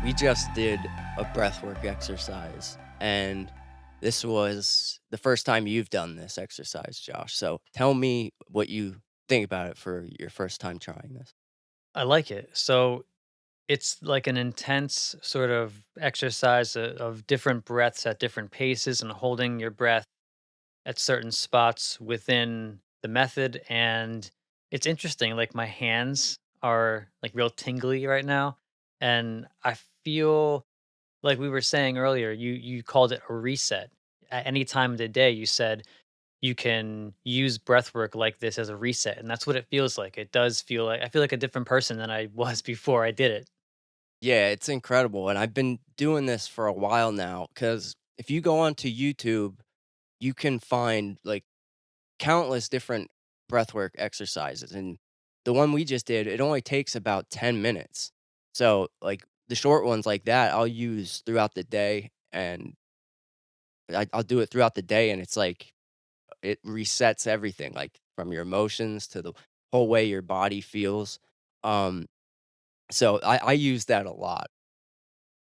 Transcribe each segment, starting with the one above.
We just did a breathwork exercise, and this was the first time you've done this exercise, Josh. So tell me what you think about it for your first time trying this. I like it. So it's like an intense sort of exercise of different breaths at different paces and holding your breath at certain spots within the method. And it's interesting. Like my hands are like real tingly right now. And I feel like we were saying earlier, you called it a reset. At any time of the day, you said you can use breath work like this as a reset. And that's what it feels like. It does feel like I feel like a different person than I was before I did it. Yeah, it's incredible. And I've been doing this for a while now because if you go onto YouTube, you can find like countless different breathwork exercises. And the one we just did, it only takes about 10 minutes. So, like the short ones like that, I'll use throughout the day and I'll do it throughout the day. And it's like, it resets everything, like, from your emotions to the whole way your body feels. Um, so I use that a lot.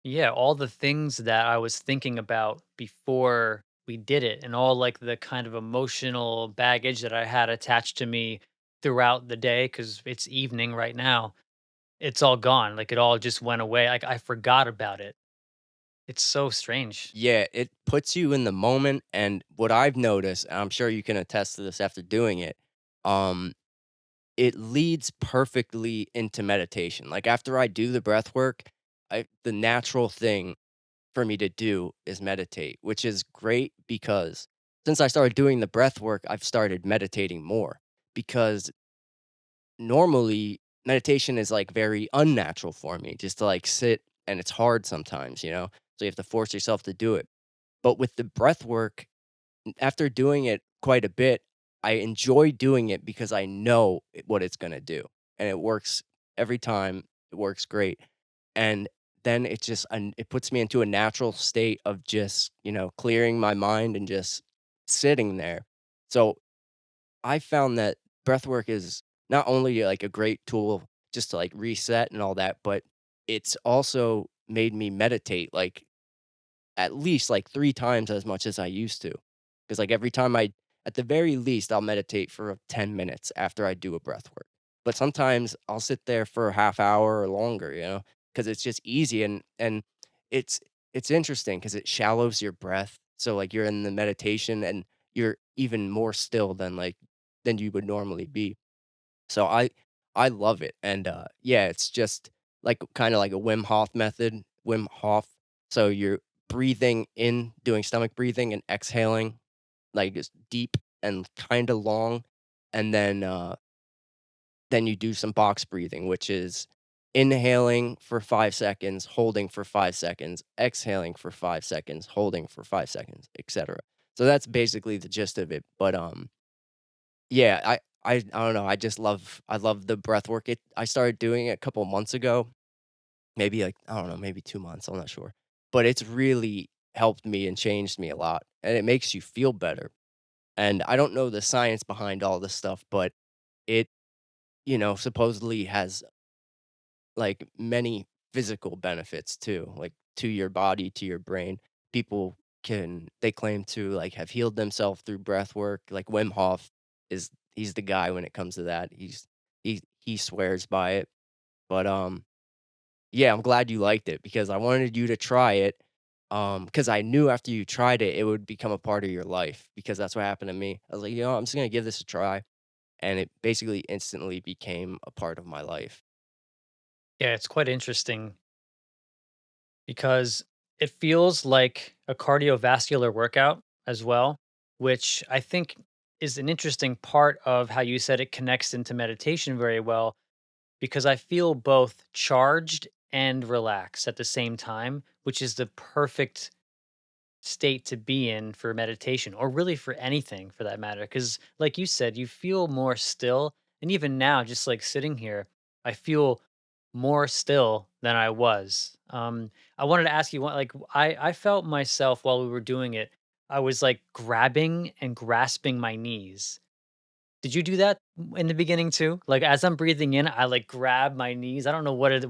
Yeah, all the things that I was thinking about before we did it and all like the kind of emotional baggage that I had attached to me throughout the day cuz it's evening right now. It's all gone. Like it all just went away. Like I forgot about it. It's so strange. Yeah, it puts you in the moment, and what I've noticed, and I'm sure you can attest to this after doing it, um, it leads perfectly into meditation. Like, after I do the breath work, the natural thing for me to do is meditate, which is great because since I started doing the breath work, I've started meditating more because normally meditation is like very unnatural for me just to like sit, and it's hard sometimes, so you have to force yourself to do it. But with the breath work, after doing it quite a bit, I enjoy doing it because I know what it's going to do, and it works every time. It works great. And then it puts me into a natural state of just, clearing my mind and just sitting there. So I found that breathwork is not only like a great tool just to like reset and all that, but it's also made me meditate like at least like 3 times as much as I used to. Because like every time at the very least, I'll meditate for 10 minutes after I do a breath work. But sometimes I'll sit there for a half hour or longer, because it's just easy, and it's it's interesting because it shallows your breath. So like you're in the meditation and you're even more still than you would normally be. So I love it, and, yeah, it's just like kinda like a Wim Hof method, Wim Hof. So you're breathing in, doing stomach breathing and exhaling, like, just deep and kinda long, and then you do some box breathing, which is inhaling for 5 seconds, holding for 5 seconds, exhaling for 5 seconds, holding for 5 seconds, etcetera. So that's basically the gist of it, but, yeah, I don't know, I love the breath work. I started doing it a couple months ago, maybe, like, I don't know, maybe 2 months, I'm not sure. But it's really helped me and changed me a lot, and it makes you feel better. And I don't know the science behind all this stuff, but it, supposedly has, like, many physical benefits too, like, to your body, to your brain. They claim to, like, have healed themselves through breath work, like, Wim Hof he's the guy when it comes to that. He swears by it, but, yeah, I'm glad you liked it because I wanted you to try it, because I knew after you tried it, it would become a part of your life because that's what happened to me. I was like, I'm just gonna give this a try," and it basically instantly became a part of my life. Yeah, it's quite interesting because it feels like a cardiovascular workout as well, which I think is an interesting part of how you said it connects into meditation very well because I feel both charged and relaxed at the same time, which is the perfect state to be in for meditation or really for anything for that matter. Because, like you said, you feel more still. And even now, just like sitting here, I feel more still than I was. I wanted to ask you one, like, I felt myself while we were doing it, I was like grabbing and grasping my knees. Did you do that in the beginning too? Like as I'm breathing in, I like grab my knees. I don't know what it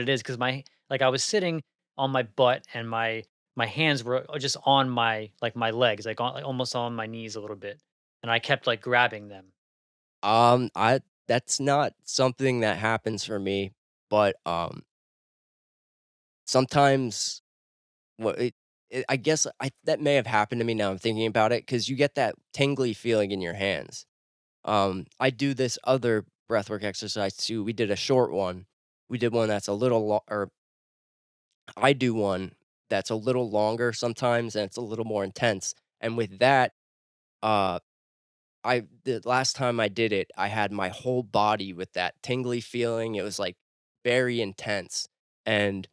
is because my like I was sitting on my butt, and my hands were just on my like my legs, like on like almost on my knees a little bit, and I kept like grabbing them. I That's not something that happens for me, but, sometimes what I guess I that may have happened to me now I'm thinking about it, because you get that tingly feeling in your hands. I do this other breathwork exercise too. We did a short one. We did one that's a little or I do one that's a little longer sometimes, and it's a little more intense. And with that, uh, the last time I did it, I had my whole body with that tingly feeling. It was like very intense, and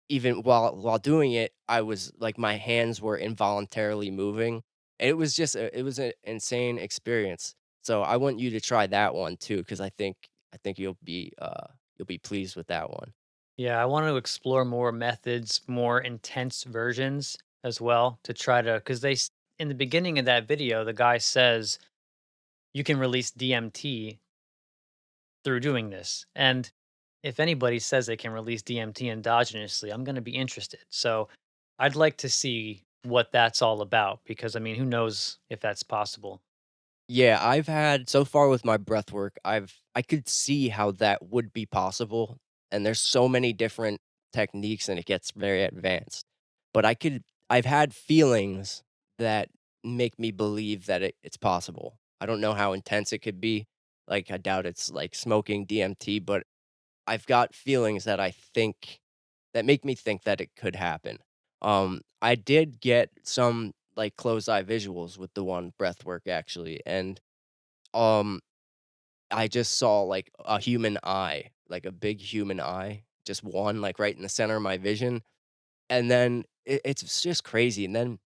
even while doing it, I was like my hands were involuntarily moving. It was an insane experience. So I want you to try that one too, because I think you'll be pleased with that one. Yeah, I want to explore more methods, more intense versions as well to try to, because in the beginning of that video, the guy says you can release DMT through doing this. And if anybody says they can release DMT endogenously, I'm going to be interested. So I'd like to see what that's all about because I mean, who knows if that's possible? Yeah, I've had so far with my breath work, I could see how that would be possible, and there's so many different techniques and it gets very advanced. But I've had feelings that make me believe that it's possible. I don't know how intense it could be. Like I doubt it's like smoking DMT, but I've got feelings that I think that make me think that it could happen. I did get some like closed eye visuals with the one breath work actually, and um, I just saw, like, a human eye, like a big human eye, just one, like, right in the center of my vision, and then it's just crazy, and then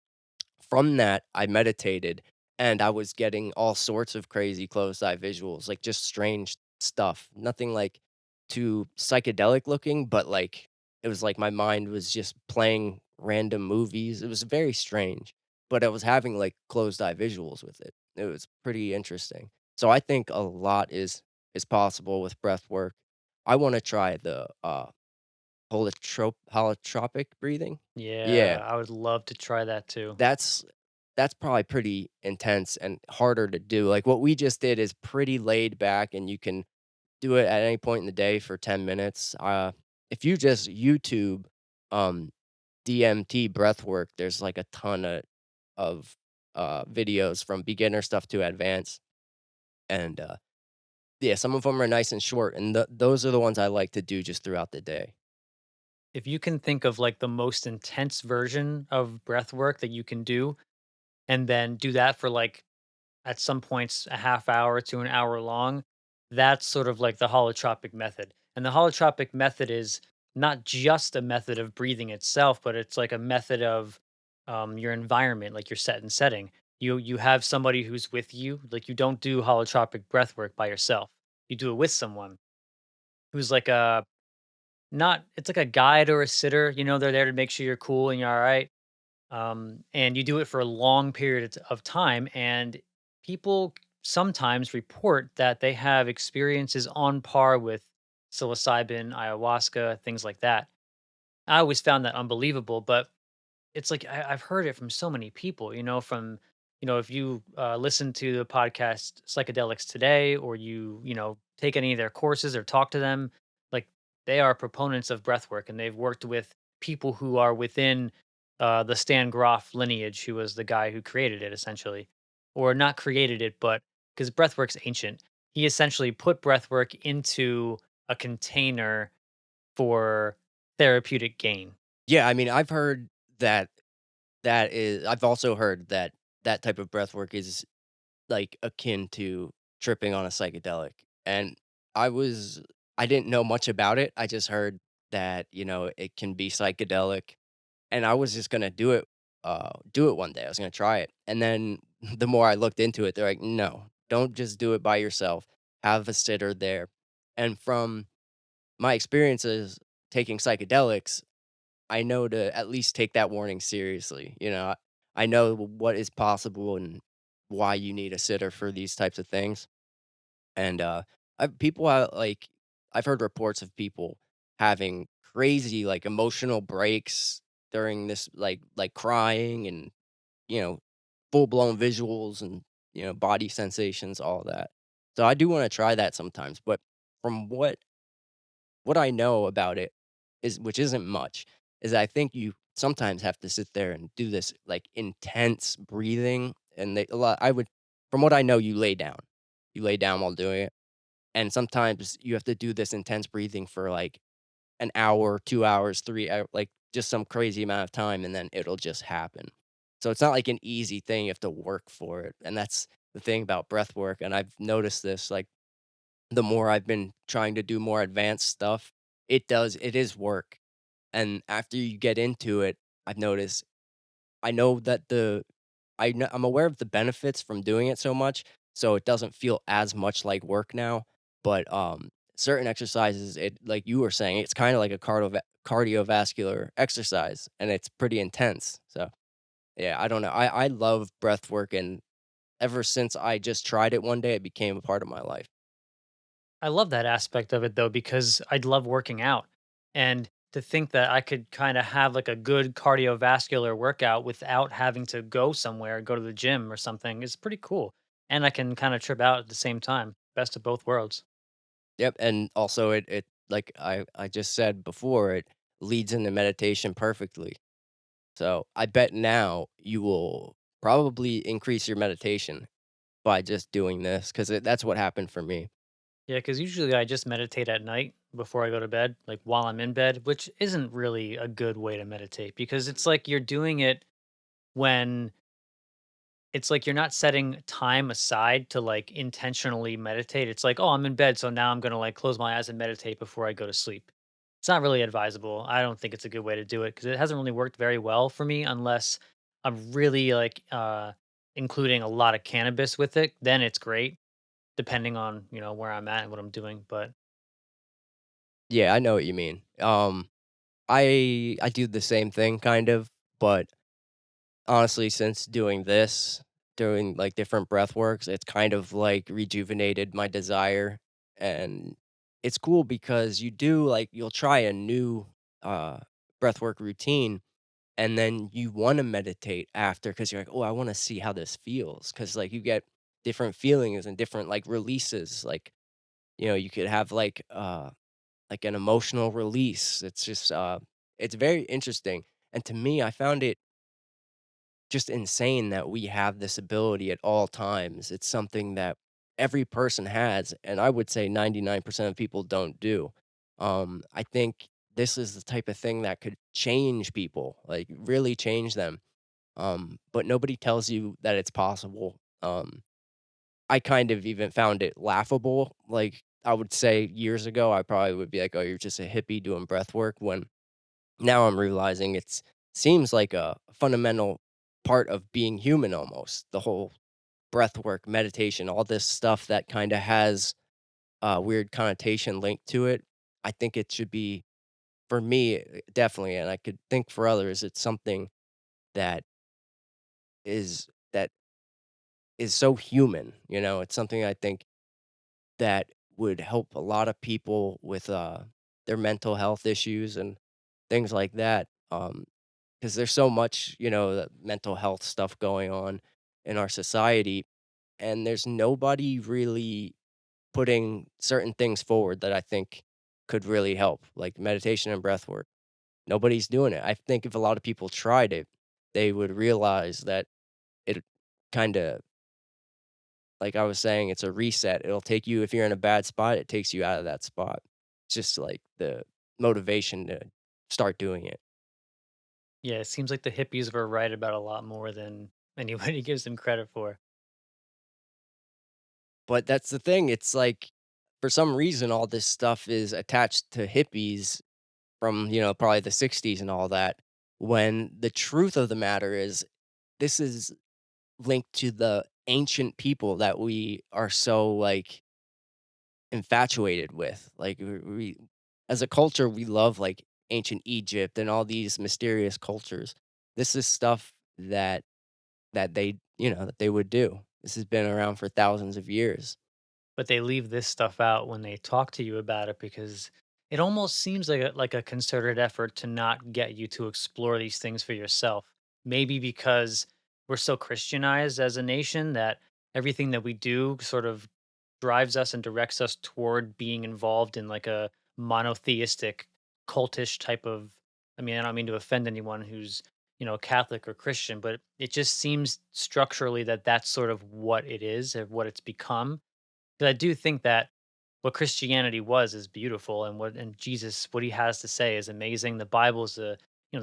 from that, I meditated, and I was getting all sorts of crazy closed eye visuals, like, just strange stuff. Nothing, like, too psychedelic looking, but, like, it was like my mind was just playing random movies. It was very strange, but I was having, like, closed eye visuals with it. It was pretty interesting. So I think a lot is possible with breath work. I wanna try the, holotropic breathing. Yeah. Yeah, I would love to try that too. That's that's probably pretty intense and harder to do. Like, what we just did is pretty laid back, and you can do it at any point in the day for 10 minutes. If you just YouTube, um, DMT breath work, there's, like, a ton of, videos from beginner stuff to advanced, and, yeah, some of them are nice and short, and those are the ones I like to do just throughout the day. If you can think of like the most intense version of breath work that you can do, and then do that for like at some points a half hour to an hour long, that's sort of like the holotropic method. And the holotropic method is not just a method of breathing itself, but it's like a method of your environment, like your set and setting. You have somebody who's with you, like you don't do holotropic breath work by yourself. You do it with someone who's like a not it's like a guide or a sitter. You know, they're there to make sure you're cool and you're all right, and you do it for a long period of time. And people sometimes report that they have experiences on par with psilocybin, ayahuasca, things like that. I always found that unbelievable, but it's like I've heard it from so many people, you know, from if you listen to the podcast Psychedelics Today, or you take any of their courses or talk to them, like they are proponents of breath work, and they've worked with people who are within the Stan Groff lineage, who was the guy who created it essentially, or not created it, but because breathwork's ancient, he essentially put breathwork into a container for therapeutic gain. Yeah, I mean, I've heard that I've also heard that that type of breath work is, like, akin to tripping on a psychedelic, and I was I didn't know much about it. I just heard that, it can be psychedelic, and I was just gonna do it one day. I was gonna try it, and then the more I looked into it, they're like, "No, don't just do it by yourself. Have a sitter there." And from my experiences taking psychedelics, I know to at least take that warning seriously. I know what is possible and why you need a sitter for these types of things. And I've heard reports of people having crazy, like, emotional breaks during this, like crying and, you know, full-blown visuals and, body sensations, all that. So I do wanna try that sometimes, but from what I know about it is which isn't much, is I think you sometimes have to sit there and do this, like, intense breathing, and they a lot I would from what I know, you lay down. You lay down while doing it, and sometimes you have to do this intense breathing for, like, an hour, 2 hours, 3 like, just some crazy amount of time, and then it'll just happen. So it's not like an easy thing, you have to work for it, and that's the thing about breath work, and I've noticed this, like, the more I've been trying to do more advanced stuff, it is work, and after you get into it, I've noticed I know that I'm aware of the benefits from doing it so much, so it doesn't feel as much like work now, but, certain exercises, it like you were saying, it's kinda like a cardiovascular exercise, and it's pretty intense, so, yeah, I don't know, I love breath work, and ever since I just tried it one day, it became a part of my life. I love that aspect of it though, because I love working out. And to think that I could kind of have like a good cardiovascular workout without having to go somewhere, go to the gym or something is pretty cool. And I can kind of trip out at the same time. Best of both worlds. Yep, and also it like I just said before, it leads into meditation perfectly. So, I bet now you will probably increase your meditation by just doing this, 'cause that's what happened for me. Yeah, because usually I just meditate at night before I go to bed, like while I'm in bed, which isn't really a good way to meditate because it's like you're doing it when it's like you're not setting time aside to like intentionally meditate. It's like, oh, I'm in bed, so now I'm gonna like close my eyes and meditate before I go to sleep. It's not really advisable. I don't think it's a good way to do it because it hasn't really worked very well for me unless I'm really like including a lot of cannabis with it. Then it's great, depending on where I'm at and what I'm doing. But Yeah, I know what you mean. I do the same thing kind of, but honestly, since doing, like, different breath works, it's kind of, like, rejuvenated my desire, and it's cool because you'll try a new, uh, breathwork routine, and then you wanna meditate after because 'cause you're like, "Oh, I wanna see how this feels," because like, you get different feelings and different, like, releases, like, you could have, like an emotional release. It's just, it's very interesting, and to me, I found it just insane that we have this ability at all times. It's something that every person has, and I would say 99% of people don't do. I think this is the type of thing that could change people, like really change them. But nobody tells you that it's possible. I kind of even found it laughable. Like I would say years ago, I probably would be like, "Oh, you're just a hippie doing breath work." When now I'm realizing it's seems like a fundamental part of being human almost. The whole breath work, meditation, all this stuff that kinda has a weird connotation linked to it. I think it should be for me, definitely, and I could think for others, it's something that that is so human, It's something I think that would help a lot of people with, their mental health issues and things like that, 'cause there's so much, the mental health stuff going on in our society, and there's nobody really putting certain things forward that I think could really help, like meditation and breath work. Nobody's doing it. I think if a lot of people tried it, they would realize that it kinda like I was saying, it's a reset. It'll take you if you're in a bad spot, it takes you out of that spot. It's just like the motivation to start doing it. yeah, it seems like the hippies were right about a lot more than anybody gives them credit for. But that's the thing, it's like, for some reason, all this stuff is attached to hippies from, probably the '60s and all that, when the truth of the matter is, this is linked to the ancient people that we are so, like, infatuated with. Like, we as a culture, we love, like, ancient Egypt and all these mysterious cultures. This is stuff that they would do. This has been around for thousands of years. But they leave this stuff out when they talk to you about it because it almost seems like a concerted effort to not get you to explore these things for yourself. Maybe because we're so Christianized as a nation that everything that we do sort of drives us and directs us toward being involved in like a monotheistic, cultish type of. I mean, I don't mean to offend anyone who's Catholic or Christian, but it just seems structurally that that's sort of what it is or what it's become. But I do think that what Christianity was is beautiful, and Jesus, what he has to say is amazing. The Bible is the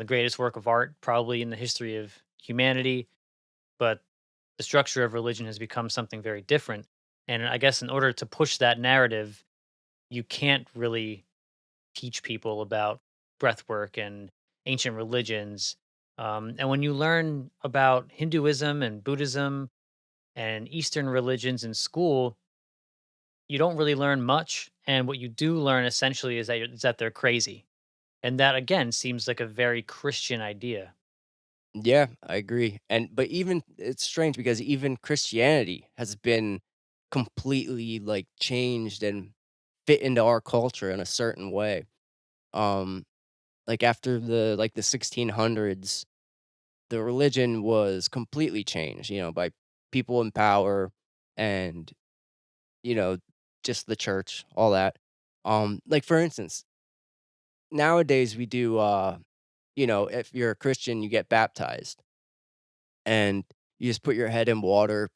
greatest work of art probably in the history of humanity, but the structure of religion has become something very different. And I guess in order to push that narrative, you can't really teach people about breath work and ancient religions. And when you learn about Hinduism and Buddhism and Eastern religions in school, you don't really learn much. And what you do learn essentially is that they're crazy. And that again seems like a very Christian idea. Yeah, I agree. And but even it's strange because even Christianity has been completely like changed and fit into our culture in a certain way. Um like after the 1600s, the religion was completely changed, by people in power and, you know, just the church, all that. Like for instance, nowadays we do if you're a Christian, you get baptized and you just put your head in water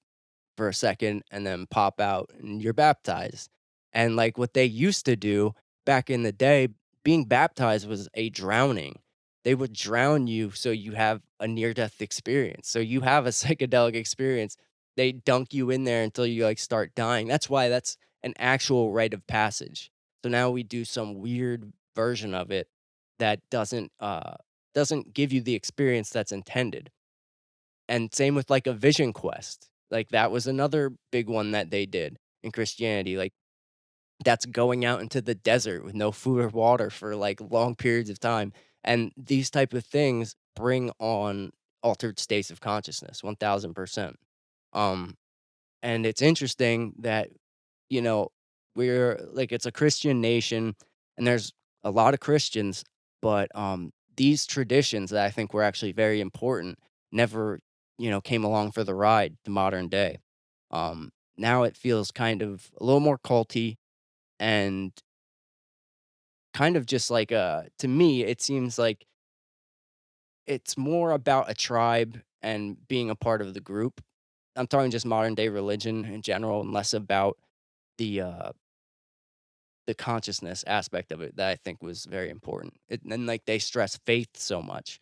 for a second and then pop out and you're baptized. And like what they used to do back in the day, being baptized was a drowning. They would drown you so you have a near death experience. So you have a psychedelic experience. They dunk you in there until you like start dying. That's why that's an actual rite of passage. So now we do some weird version of it that doesn't give you the experience that's intended. And same with, like, a vision quest. Like, that was another big one that they did in Christianity, like, that's going out into the desert with no food or water for, like, long periods of time, and these type of things bring on altered states of consciousness, 1000%. Um, and it's interesting that, you know, we're like, it's a Christian nation, and there's a lot of Christians, but, these traditions that I think were actually very important never, came along for the ride to modern day. Now it feels kind of a little more culty and kind of just like, to me, it seems like it's more about a tribe and being a part of the group. I'm talking just modern day religion in general and less about the, uh the consciousness aspect of it that I think was very important. And like they stress faith so much.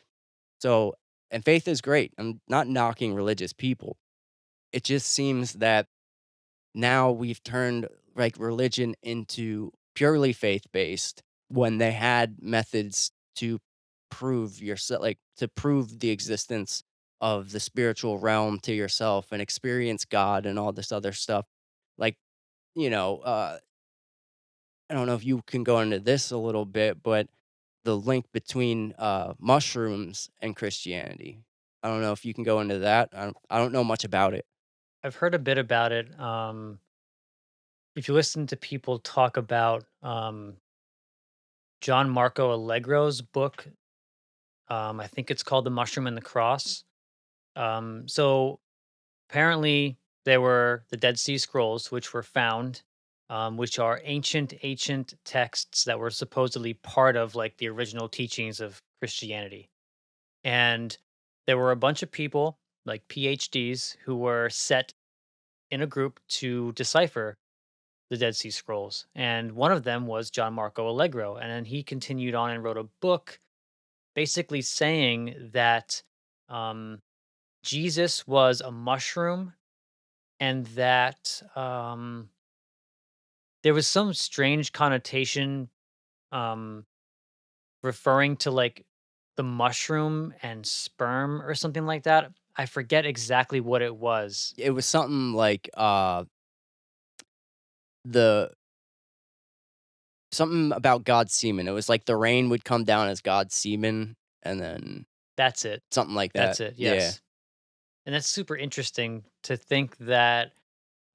So, and faith is great. I'm not knocking religious people. It just seems that now we've turned like religion into purely faith based when they had methods to prove yourself, like to prove the existence of the spiritual realm to yourself and experience God and all this other stuff. Like, you know, uh, I don't know if you can go into this a little bit, but the link between, mushrooms and Christianity. I don't know if you can go into that. I don't know much about it. I've heard a bit about it. If you listen to people talk about John Marco Allegro's book, I think it's called The Mushroom and the Cross. So apparently, there were the Dead Sea Scrolls, which were found, which are ancient texts that were supposedly part of like the original teachings of Christianity. And there were a bunch of people, like PhDs, who were set in a group to decipher the Dead Sea Scrolls. And one of them was John Marco Allegro. And then he continued on and wrote a book basically saying that um, Jesus was a mushroom and that there was some strange connotation um, referring to like the mushroom and sperm or something like that. I forget exactly what it was. It was something like, the something about God's semen. It was like the rain would come down as God's semen, and then That's it. something like that. That's it. Yeah. Yes. And that's super interesting to think that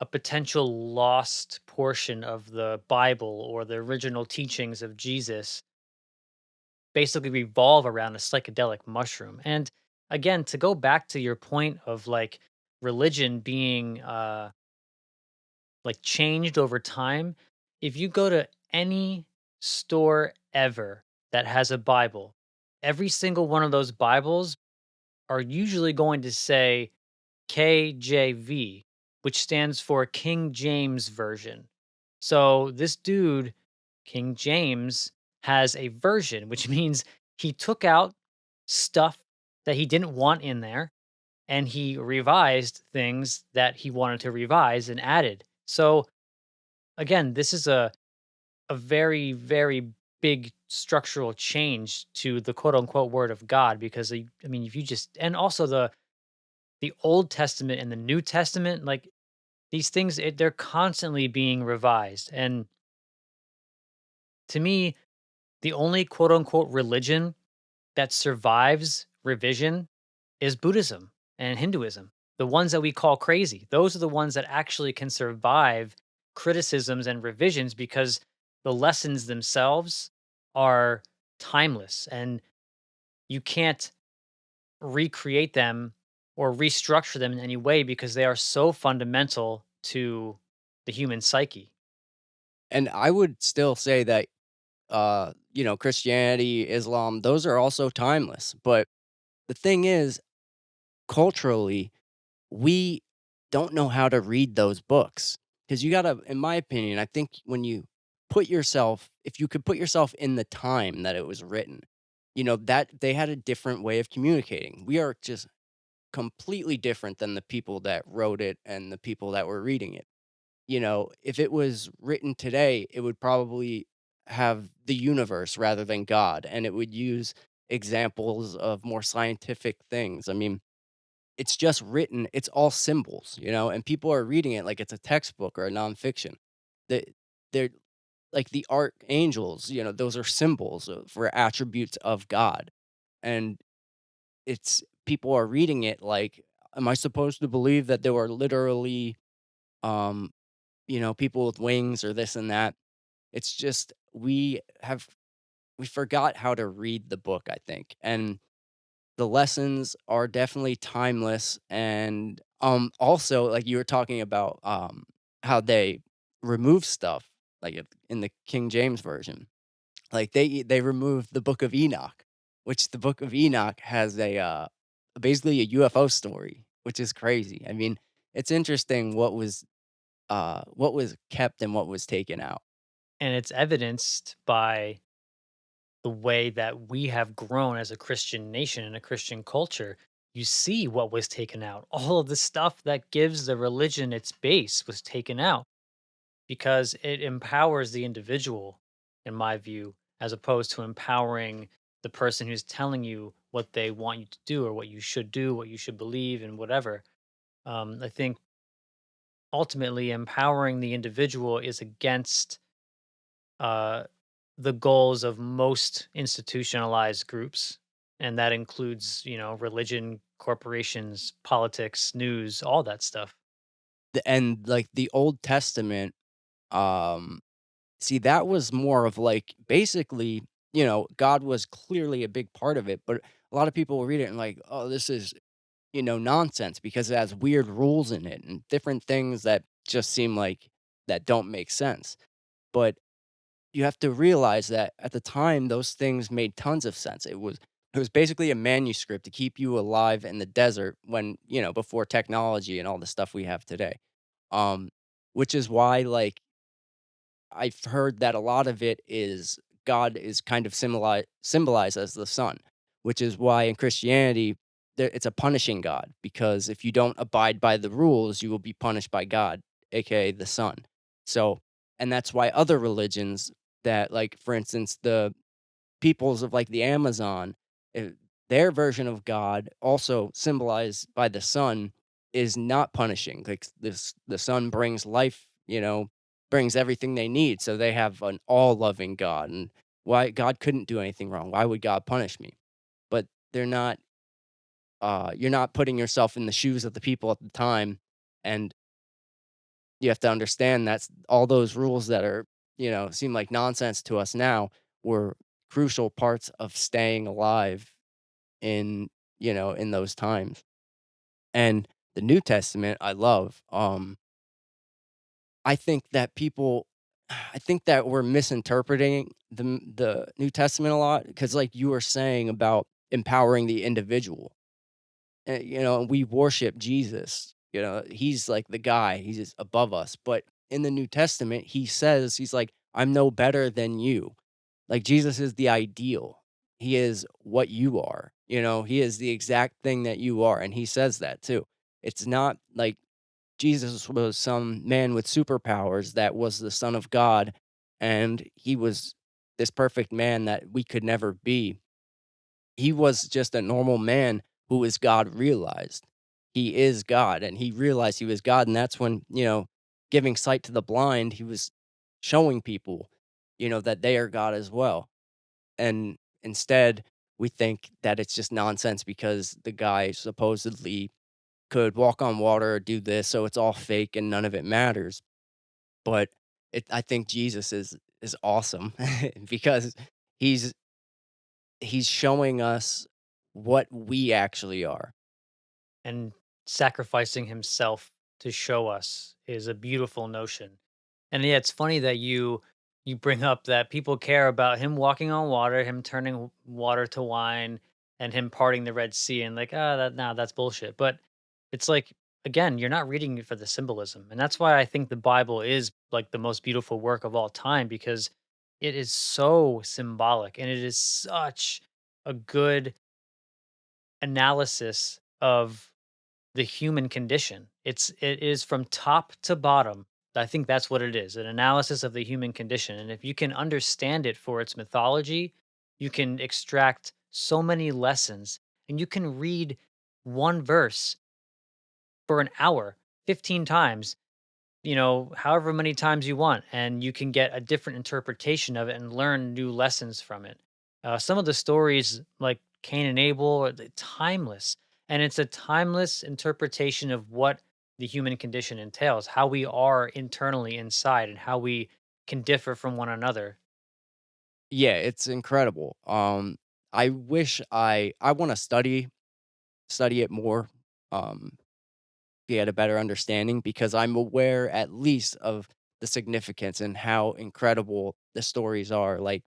a potential lost portion of the Bible or the original teachings of Jesus basically revolve around a psychedelic mushroom. And again, to go back to your point of like religion being like changed over time, if you go to any store ever that has a Bible, every single one of those Bibles are usually going to say KJV, which stands for King James Version. So this dude, King James, has a version, which means he took out stuff that he didn't want in there and he revised things that he wanted to revise and added. So again, this is a very, very big structural change to the quote unquote word of God because I mean if you just and also the Old Testament and the New Testament, like these things, they're constantly being revised. And to me, the only quote unquote religion that survives revision is Buddhism and Hinduism. The ones that we call crazy, those are the ones that actually can survive criticisms and revisions because the lessons themselves are timeless and you can't recreate them or restructure them in any way because they are so fundamental to the human psyche. And I would still say that, Christianity, Islam, those are also timeless. But the thing is, culturally, we don't know how to read those books because you gotta, in my opinion, I think when you if you could put yourself in the time that it was written, that they had a different way of communicating. We are just completely different than the people that wrote it and the people that were reading it. If it was written today, it would probably have the universe rather than God, and it would use examples of more scientific things. I mean, it's just written, it's all symbols, and people are reading it like it's a textbook or a nonfiction. They they're like the archangels, those are symbols for attributes of God. And it's people are reading it like, am I supposed to believe that there were literally um people with wings or this and that? It's just we forgot how to read the book, I think. And the lessons are definitely timeless. And also, like you were talking about how they remove stuff, like in the King James version. Like they removed the Book of Enoch, which the Book of Enoch has a basically a UFO story, which is crazy. I mean, it's interesting what was kept and what was taken out. And it's evidenced by the way that we have grown as a Christian nation and a Christian culture. You see what was taken out. All of the stuff that gives the religion its base was taken out because it empowers the individual, in my view, as opposed to empowering the person who's telling you what they want you to do, what you should believe, and whatever. I think ultimately empowering the individual is against uh, the goals of most institutionalized groups. And that includes, religion, corporations, politics, news, all that stuff. And like the Old Testament, um, see, that was more of like basically, God was clearly a big part of it, but a lot of people will read it and like, oh, this is, nonsense because it has weird rules in it and different things that just seem like that don't make sense. But you have to realize that at the time those things made tons of sense. It was basically a manuscript to keep you alive in the desert when, before technology and all the stuff we have today. Um, which is why like I've heard that a lot of it is God is kind of symbolized as the sun, which is why in Christianity it's a punishing God because if you don't abide by the rules, you will be punished by God, aka the sun. So, and that's why other religions that, like for instance, the peoples of like the Amazon, eh, their version of God, also symbolized by the sun, is not punishing. Like the sun brings life, brings everything they need. So they have an all loving God. And why God couldn't do anything wrong. Why would God punish me? But they're not, you're not putting yourself in the shoes of the people at the time. And You have to understand that's all those rules that are, seem like nonsense to us now were crucial parts of staying alive in, in those times. And the New Testament, I love. I think that people I think that we're misinterpreting the New Testament a lot because, like you were saying about empowering the individual. We worship Jesus. He's like the guy. He's just above us. But in the New Testament, he says he's like, "I'm no better than you." Like Jesus is the ideal. He is what you are. He is the exact thing that you are, and he says that too. It's not like Jesus was some man with superpowers that was the son of God, and he was this perfect man that we could never be. He was just a normal man who is God realized. He is God, and he realized he was God, and that's when, giving sight to the blind, he was showing people, that they are God as well. And instead, we think that it's just nonsense because the guy supposedly could walk on water or do this, so it's all fake and none of it matters. But I think Jesus is awesome because he's he's showing us what we actually are. And sacrificing himself to show us is a beautiful notion. And yeah, it's funny that you bring up that people care about him walking on water, him turning water to wine, and him parting the Red Sea, and like, ah, that nah, that's bullshit. But it's like, again, you're not reading it for the symbolism, and that's why I think the Bible is like the most beautiful work of all time because it is so symbolic and it is such a good analysis of the human condition. It is from top to bottom. I think that's what it is, an analysis of the human condition. And if you can understand it for its mythology, you can extract so many lessons and you can read one verse for an hour 15 times, however many times you want, and you can get a different interpretation of it and learn new lessons from it. Some of the stories, like Cain and Abel, are timeless, and it's a timeless interpretation of what the human condition entails, how we are internally inside, and how we can differ from one another. Yeah, it's incredible. I wish I want to study it more, um, get a better understanding because I'm aware at least of the significance and how incredible the stories are. Like,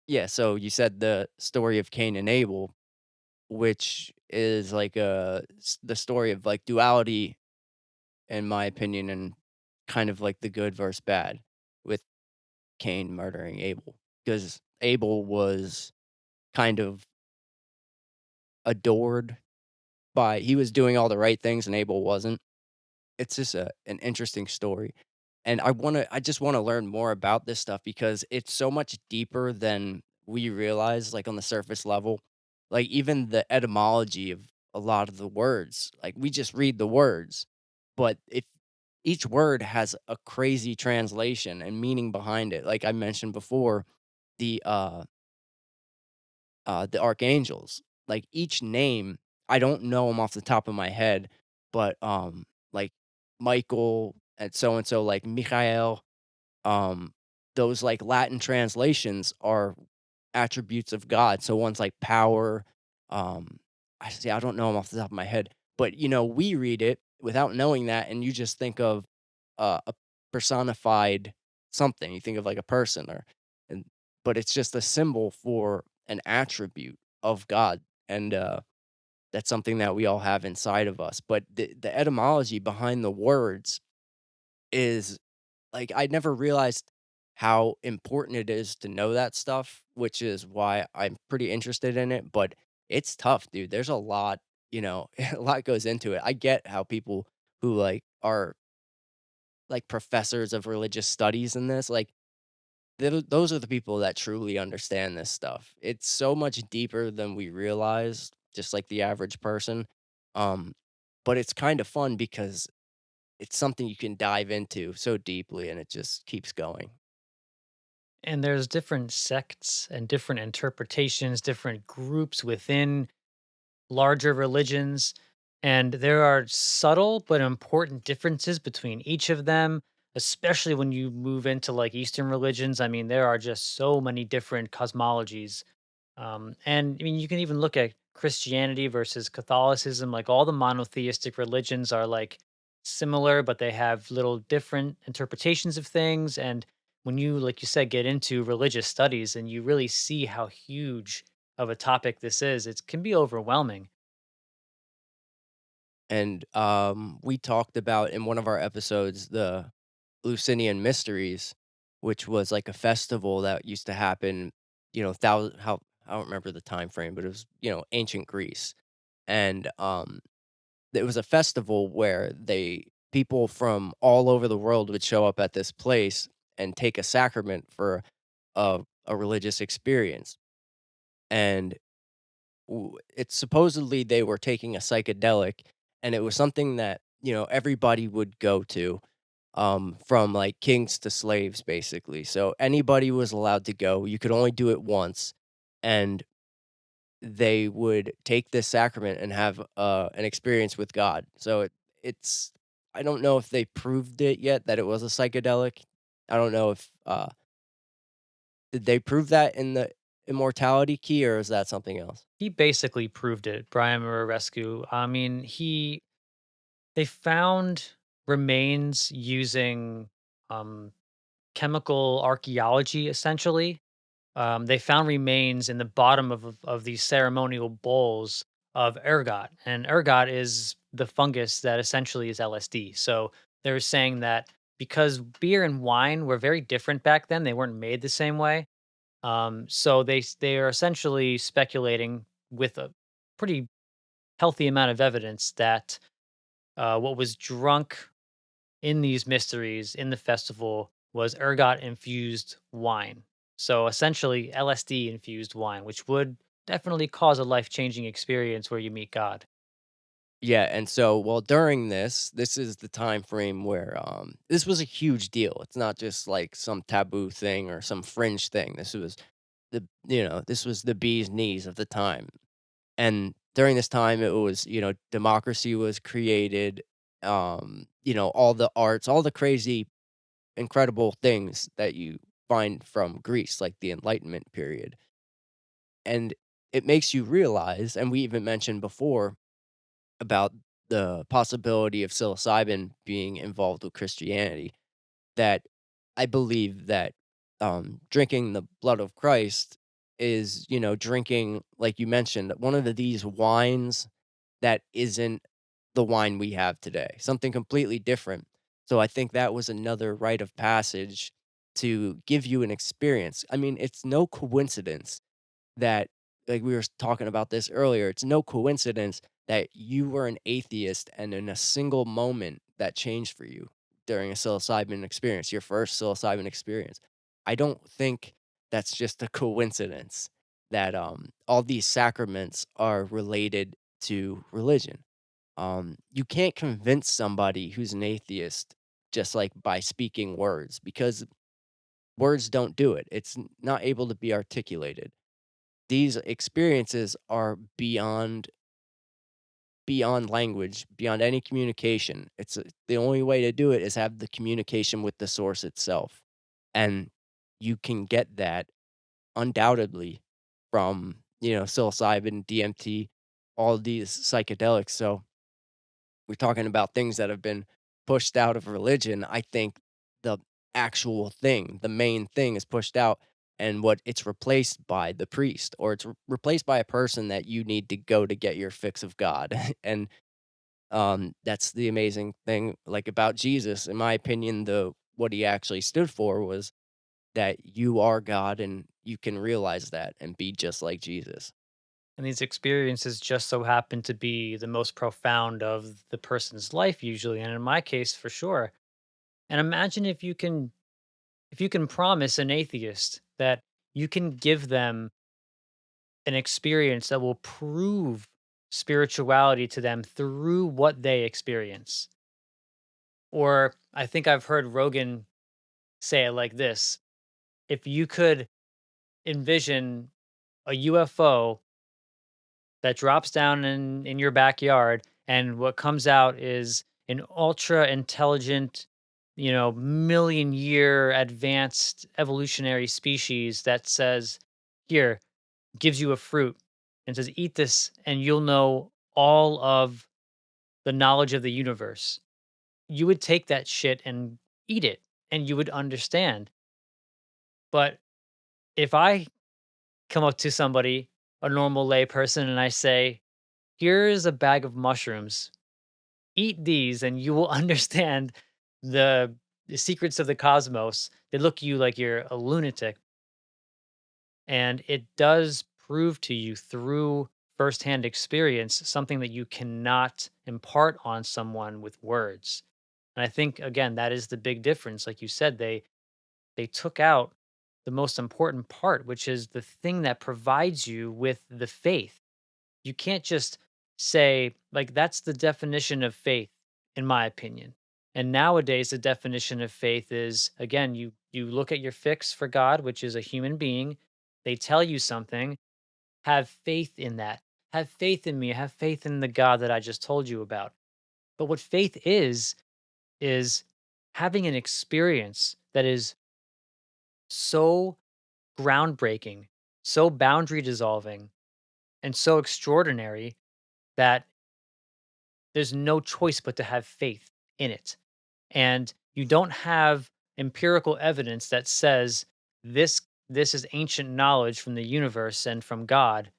yeah, so you said the story of Cain and Abel, which is like the story of like duality, in my opinion, and kind of like the good versus bad, with Cain murdering Abel because Abel was kind of adored by he was doing all the right things and Abel wasn't. It's just an interesting story. And I just wanna learn more about this stuff because it's so much deeper than we realize, like, on the surface level. Like, even the etymology of a lot of the words, like, we just read the words, but if each word has a crazy translation and meaning behind it. Like I mentioned before, the, uh the archangels. Like each name, I don't know them off the top of my head, but like Michael and so, like Michael, um, those like Latin translations are attributes of God. So one's like power. I see. I don't know them off the top of my head, but we read it without knowing that, and you just think of a personified something. You think of like a person, and but it's just a symbol for an attribute of God, and that's something that we all have inside of us. But the etymology behind the words is like I never realized how important it is to know that stuff, which is why I'm pretty interested in it. But it's tough, dude. There's a lot, a lot goes into it. I get how people who like are like professors of religious studies in this, like those are the people that truly understand this stuff. It's so much deeper than we realize, just like the average person. Um, but it's kind of fun because it's something you can dive into so deeply and it just keeps going. And there's different sects and different interpretations, different groups within larger religions. And there are subtle but important differences between each of them, especially when you move into like Eastern religions. I mean, there are just so many different cosmologies. And I mean, you can even look at Christianity versus Catholicism. Like all the monotheistic religions are like similar, but they have little different interpretations of things. And when you, like you said, get into religious studies and you really see how huge of a topic this is, it can be overwhelming. And we talked about in one of our episodes the Lucinian Mysteries, which was like a festival that used to happen, thousand how I don't remember the time frame, but it was, ancient Greece. And it was a festival where they people from all over the world would show up at this place and take a sacrament for a religious experience. And it's supposedly they were taking a psychedelic, and it was something that, everybody would go to, from like kings to slaves, basically. So anybody was allowed to go. You could only do it once, and they would take this sacrament and have an experience with God. So it's I don't know if they proved it yet that it was a psychedelic. I don't know if did they prove that in the immortality key, or is that something else? He basically proved it, Brian Murarescu. I mean, they found remains using um, chemical archaeology, essentially. They found remains in the bottom of these ceremonial bowls of ergot, and ergot is the fungus that essentially is LSD. So they're saying that because beer and wine were very different back then, they weren't made the same way. So they are essentially speculating with a pretty healthy amount of evidence that what was drunk in these mysteries in the festival was ergot infused wine. So essentially LSD infused wine, which would definitely cause a life changing experience where you meet God. Yeah, and so, well, during this is the time frame where, this was a huge deal. It's not just like some taboo thing or some fringe thing. This was the bee's knees of the time. And during this time, it was, democracy was created, all the arts, all the crazy, incredible things that you find from Greece, like the Enlightenment period. And it makes you realize, and we even mentioned before about the possibility of psilocybin being involved with Christianity, that I believe that, drinking the blood of Christ is, drinking, like you mentioned, one of these wines that isn't the wine we have today, something completely different. So I think that was another rite of passage to give you an experience. I mean, it's no coincidence that, like we were talking about this earlier, it's no coincidence that you were an atheist and in a single moment that changed for you during a psilocybin experience, your first psilocybin experience. I don't think that's just a coincidence that all these sacraments are related to religion. You can't convince somebody who's an atheist just like by speaking words, because words don't do it. It's not able to be articulated. These experiences are beyond language, beyond any communication. The only way to do it is have the communication with the source itself, and you can get that undoubtedly from, psilocybin, DMT, all these psychedelics. So we're talking about things that have been pushed out of religion. I think the actual thing, the main thing is pushed out, and what it's replaced by the priest, or it's replaced by a person that you need to go to get your fix of God. And that's the amazing thing, like about Jesus, in my opinion, the what he actually stood for was that you are God and you can realize that and be just like Jesus. And these experiences just so happen to be the most profound of the person's life usually, and in my case for sure. And imagine if you can promise an atheist that you can give them an experience that will prove spirituality to them through what they experience. Or I think I've heard Rogan say it like this: if you could envision a UFO that drops down in your backyard And what comes out is an ultra intelligent, million year advanced evolutionary species that says, here, gives you a fruit and says, eat this and you'll know all of the knowledge of the universe. You would take that shit and eat it and you would understand. But if I come up to somebody, a normal lay person, and I say, here's a bag of mushrooms, eat these and you will understand the, the secrets of the cosmos. They look at you like you're a lunatic. And it does prove to you through firsthand experience something that you cannot impart on someone with words. And I think again that is the big difference. Like you said, they took out the most important part, which is the thing that provides you with the faith. You can't just say, like, that's the definition of faith, in my opinion. And nowadays, the definition of faith is again, you look at your fix for God, which is a human being. They tell you something, have faith in that. Have faith in me, have faith in the God that I just told you about. But what faith is having an experience that is so groundbreaking, so boundary dissolving, and so extraordinary that there's no choice but to have faith in it. And you don't have empirical evidence that says this is ancient knowledge from the universe and from God,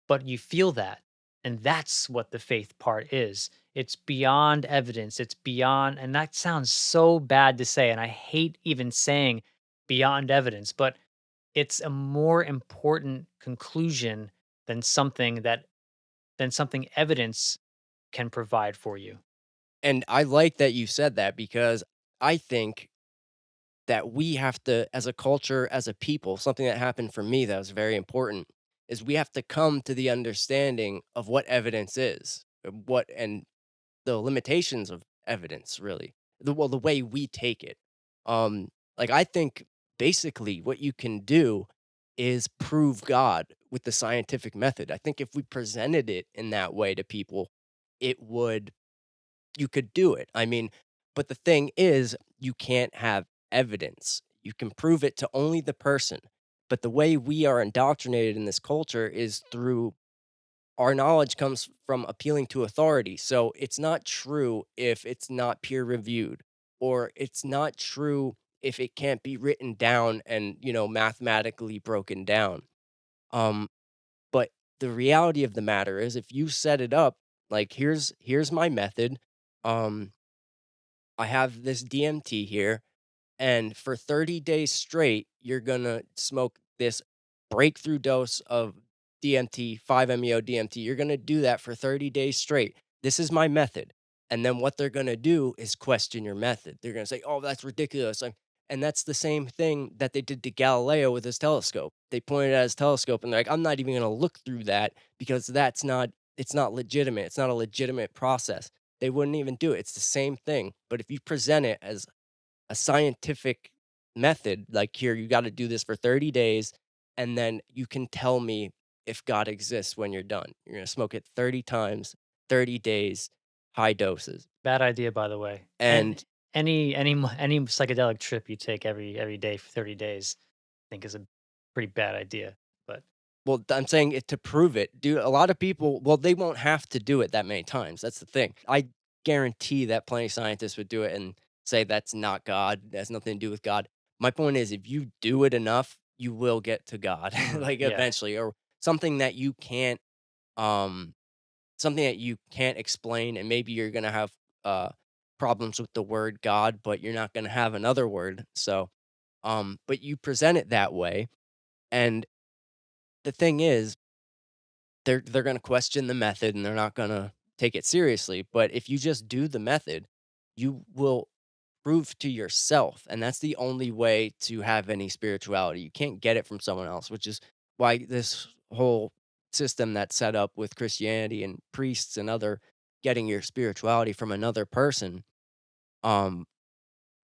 but you feel that. And that's what the faith part is. It's beyond evidence. It's beyond, and that sounds so bad to say. And I hate even saying beyond evidence, but it's a more important conclusion than something evidence can provide for you. And I like that you said that because I think that we have to, as a culture, as a people, something that happened for me that was very important is we have to come to the understanding of what evidence is, what and the limitations of evidence, really. The way we take it. Like I think basically what you can do is prove God with the scientific method. I think if we presented it in that way to people, it would you could do it. I mean, but the thing is, you can't have evidence. You can prove it to only the person. But the way we are indoctrinated in this culture is through our knowledge comes from appealing to authority. So it's not true if it's not peer reviewed, or it's not true if it can't be written down and, mathematically broken down. Um, but the reality of the matter is if you set it up, like here's my method. Um, I have this DMT here, and for 30 days straight, you're gonna smoke this breakthrough dose of DMT, 5-MeO DMT. You're gonna do that for 30 days straight. This is my method. And then what they're gonna do is question your method. They're gonna say, "Oh, that's ridiculous." And that's the same thing that they did to Galileo with his telescope. They pointed at his telescope and they're like, "I'm not even gonna look through that because it's not legitimate. It's not a legitimate process." They wouldn't even do it. It's the same thing. But if you present it as a scientific method, like, "Here, you gotta do this for 30 days, and then you can tell me if God exists when you're done. You're gonna smoke it 30 times, 30 days, high doses." Bad idea, by the way. And And any psychedelic trip you take every day for 30 days, I think is a pretty bad idea. But well, I'm saying it to prove it. Do a lot of people well, they won't have to do it that many times, that's the thing. I guarantee that plenty of scientists would do it and say that's not God, that has nothing to do with God. My point is if you do it enough, you will get to God, like, yeah, eventually, or something that you can't, um something that you can't explain, and maybe you're gonna have, uh, problems with the word God, but you're not gonna have another word, so, but you present it that way, and the thing is they're gonna question the method and they're not gonna take it seriously. But if you just do the method, you will prove to yourself, and that's the only way to have any spirituality. You can't get it from someone else, which is why this whole system that's set up with Christianity and priests and other getting your spirituality from another person, um,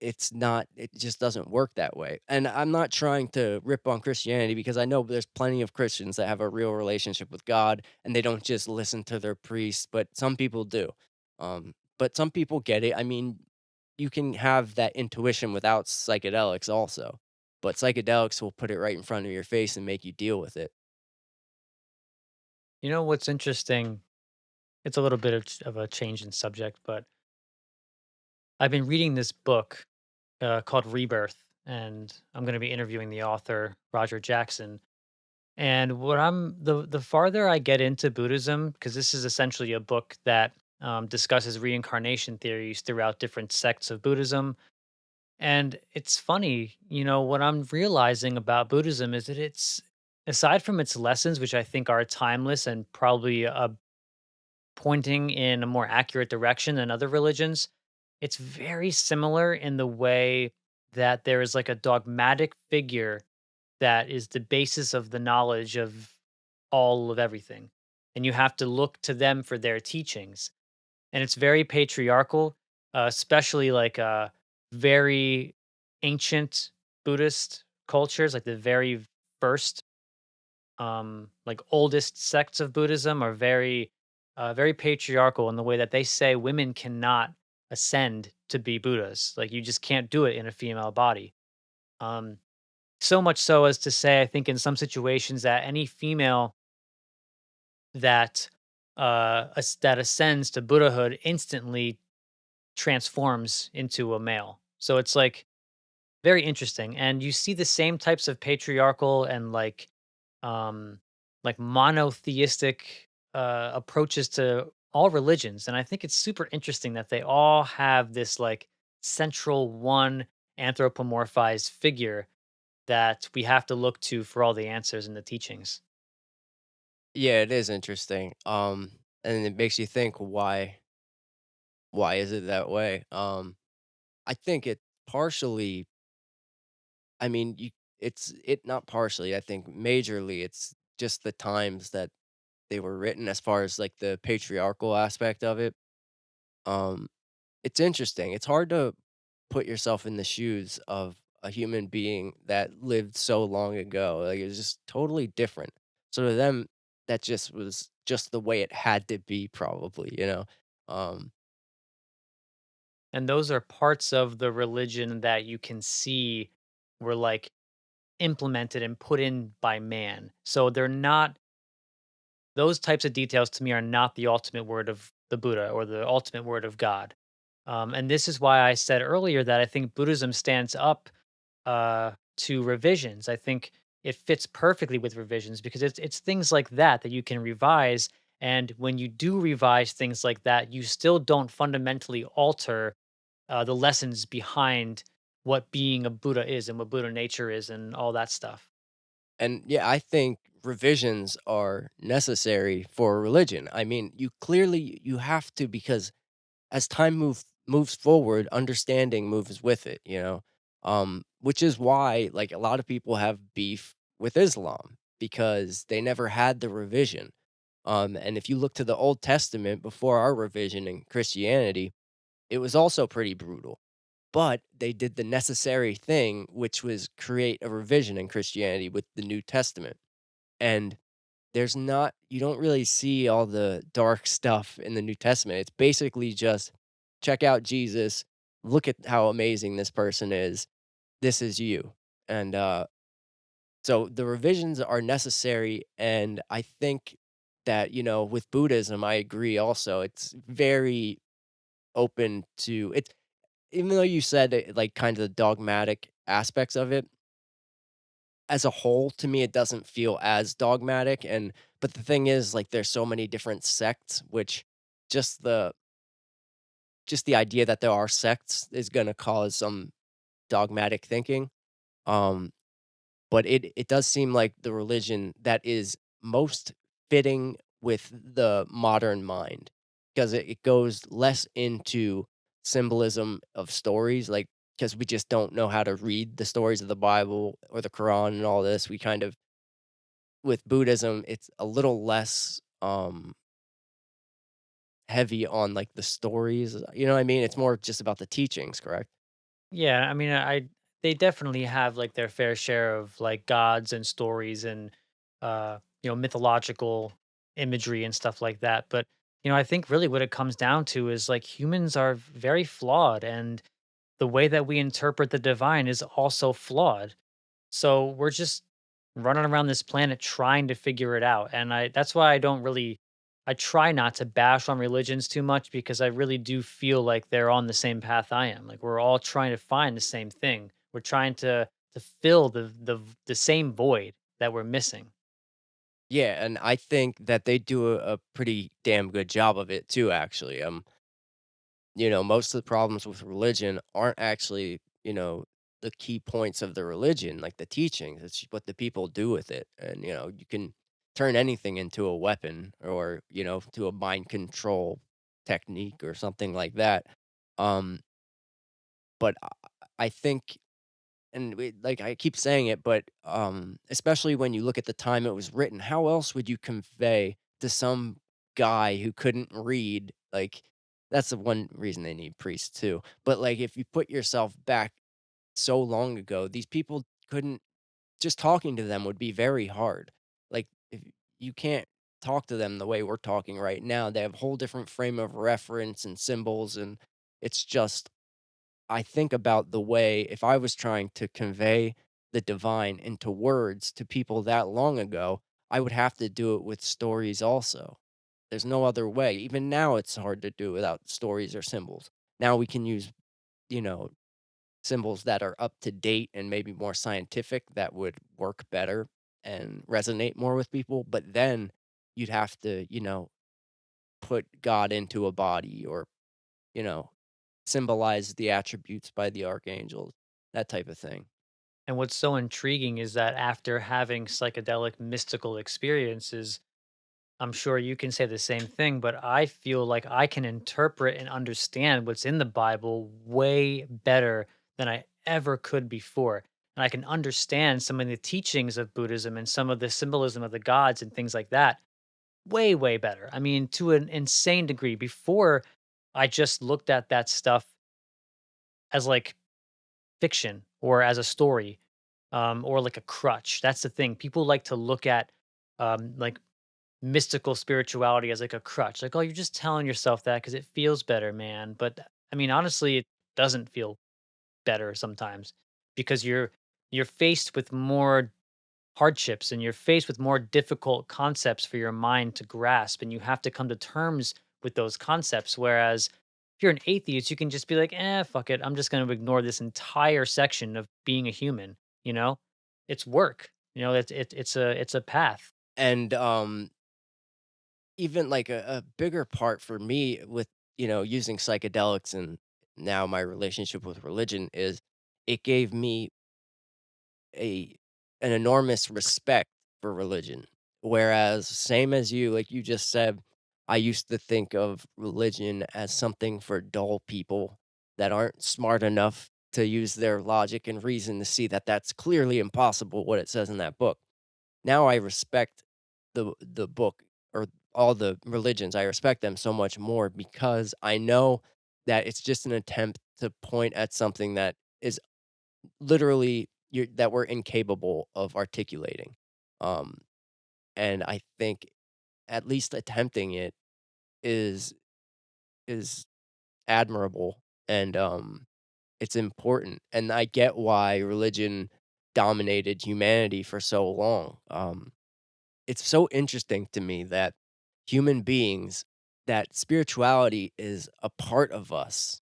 it's not it just doesn't work that way. And I'm not trying to rip on Christianity because I know there's plenty of Christians that have a real relationship with God and they don't just listen to their priests, but some people do. But some people get it. I mean, you can have that intuition without psychedelics also. But psychedelics will put it right in front of your face and make you deal with it. You know what's interesting? It's a little bit of a change in subject, but I've been reading this book called Rebirth, and I'm going to be interviewing the author, Roger Jackson. And what the farther I get into Buddhism, because this is essentially a book that discusses reincarnation theories throughout different sects of Buddhism. And it's funny, what I'm realizing about Buddhism is that it's, aside from its lessons, which I think are timeless and probably pointing in a more accurate direction than other religions, it's very similar in the way that there is like a dogmatic figure that is the basis of the knowledge of all of everything. And you have to look to them for their teachings. And it's very patriarchal, especially like very ancient Buddhist cultures, like the very first like oldest sects of Buddhism are very patriarchal in the way that they say women cannot ascend to be Buddhas. Like you just can't do it in a female body. Um, so much so as to say, I think in some situations that any female that that ascends to Buddhahood instantly transforms into a male. So it's like very interesting, and you see the same types of patriarchal and um, like monotheistic approaches to all religions, and I think it's super interesting that they all have this like central one anthropomorphized figure that we have to look to for all the answers in the teachings. Yeah, it is interesting. And it makes you think why is it that way? I think it partially I mean, you it's it not partially, I think majorly it's just the times that they were written as far as like the patriarchal aspect of it. Um it's interesting. It's hard to put yourself in the shoes of a human being that lived so long ago. Like it's just totally different. So to them that just was just the way it had to be probably, you know. Um And those are parts of the religion that you can see were like implemented and put in by man. So they're not, those types of details to me are not the ultimate word of the Buddha or the ultimate word of God. And this is why I said earlier that I think Buddhism stands up to revisions. I think it fits perfectly with revisions because it's things like that that you can revise. And when you do revise things like that, you still don't fundamentally alter the lessons behind what being a Buddha is and what Buddha nature is and all that stuff. And yeah, I think revisions are necessary for a religion. I mean, you have to because as moves forward, understanding moves with it, you know. Which is why like a lot of people have beef with Islam because they never had the revision. And if you look to the Old Testament before our revision in Christianity, it was also pretty brutal. But they did the necessary thing, which was create a revision in Christianity with the New Testament. And there's not you don't really see all the dark stuff in the New Testament. It's basically just check out Jesus, look at how amazing this person is. This is you. And so the revisions are necessary and I think that, you know, with Buddhism I agree also. It's very open to it even though you said it, like kind of the dogmatic aspects of it, as a whole, to me, it doesn't feel as dogmatic, and but the thing is, like, there's so many different sects, which just the just the idea that there are sects is gonna cause some dogmatic thinking, um, but it does seem like the religion that is most fitting with the modern mind, because it goes less into symbolism of stories, like because we just don't know how to read the stories of the Bible or the Quran and all this, we kind of with Buddhism, it's a little less, heavy on, like, the stories, you know what I mean? It's more just about the teachings, correct? Yeah, I mean, I they definitely have like their fair share of like gods and stories and mythological imagery and stuff like that. But I think really what it comes down to is like humans are very flawed, and the way that we interpret the divine is also flawed. So we're just running around this planet trying to figure it out. And that's why I try not to bash on religions too much, because I really do feel like they're on the same path I am. Like we're all trying to find the same thing. We're trying to fill the same void that we're missing. Yeah, and I think that they do a pretty damn good job of it too, actually. Most of the problems with religion aren't actually, the key points of the religion, like the teachings. It's what the people do with it. And, you can turn anything into a weapon or, to a mind control technique or something like that. Um, but I think, and like I keep saying it, but especially when you look at the time it was written, how else would you convey to some guy who couldn't read? Like, that's the one reason they need priests too. But like, if you put yourself back so long ago, these people couldn't, just talking to them would be very hard. Like, if you can't talk to them the way we're talking right now, they have a whole different frame of reference and symbols. And it's just, I think about the way if I was trying to convey the divine into words to people that long ago, I would have to do it with stories also. There's no other way. Even now, it's hard to do without stories or symbols. Now we can use, you know, symbols that are up to date and maybe more scientific that would work better and resonate more with people. But then you'd have to, put God into a body or, you know, symbolize the attributes by the archangels, that type of thing. And what's so intriguing is that after having psychedelic mystical experiences, I'm sure you can say the same thing, but I feel like I can interpret and understand what's in the Bible way better than I ever could before. And I can understand some of the teachings of Buddhism and some of the symbolism of the gods and things like that way, way better. I mean, to an insane degree. Before, I just looked at that stuff as like fiction or as a story, or like a crutch. That's the thing. People like to look at like mystical spirituality as like a crutch. Like, oh, you're just telling yourself that because it feels better, man. But I mean, honestly, it doesn't feel better sometimes, because you're faced with more hardships and you're faced with more difficult concepts for your mind to grasp, and you have to come to terms with those concepts. Whereas if you're an atheist, you can just be like, fuck it. I'm just going to ignore this entire section of being a human. You know, it's work. It's a path. And, even like a bigger part for me with, using psychedelics and now my relationship with religion is it gave me a an enormous respect for religion. Whereas same as you, like you just said, I used to think of religion as something for dull people that aren't smart enough to use their logic and reason to see that that's clearly impossible what it says in that book. Now I respect the book or all the religions. I respect them so much more because I know that it's just an attempt to point at something that is literally that we're incapable of articulating. Um, and I think at least attempting it is is admirable and it's important. And I get why religion dominated humanity for so long. It's so interesting to me that human beings, that spirituality is a part of us.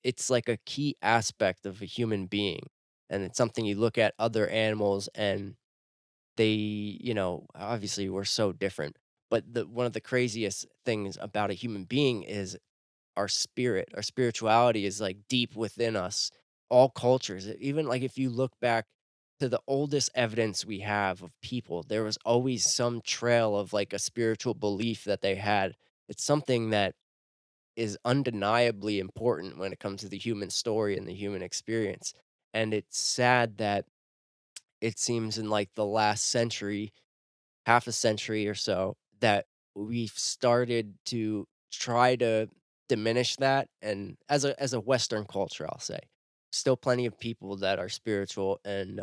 It's like a key aspect of a human being, and it's something you look at other animals and they, obviously we're so different. But one of the craziest things about a human being is our spirit, our spirituality is like deep within us. All cultures, even like if you look back to the oldest evidence we have of people, there was always some trail of like a spiritual belief that they had. It's something that is undeniably important when it comes to the human story and the human experience. And it's sad that it seems in like the last century, half a century or so, that we've started to try to diminish that and as a Western culture, I'll say. still plenty of people that are spiritual, and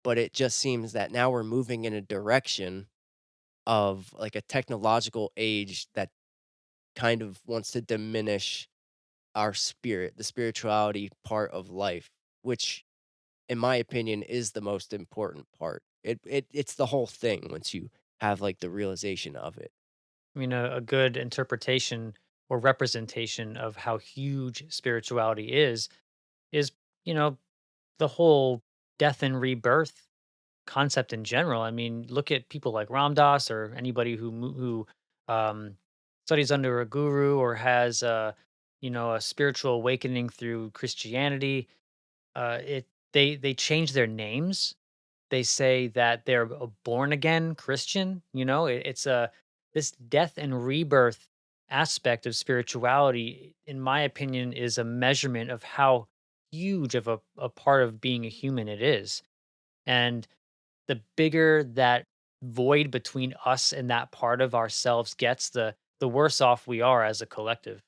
but it just seems that now we're moving in a direction of like a technological age that kind of wants to diminish our spirit, the spirituality part of life, which in my opinion is the most important part. It's the whole thing once you have like the realization of it. I mean, a good interpretation or representation of how huge spirituality is, you know, the whole death and rebirth concept in general. I mean, look at people like Ram Dass or anybody who studies under a guru or has a spiritual awakening through Christianity. It they change their names. They say that they're a born again Christian. It's a this death and rebirth aspect of spirituality, in my opinion, is a measurement of how huge of a part of being a human it is. And the bigger that void between us and that part of ourselves gets, the worse off we are as a collective.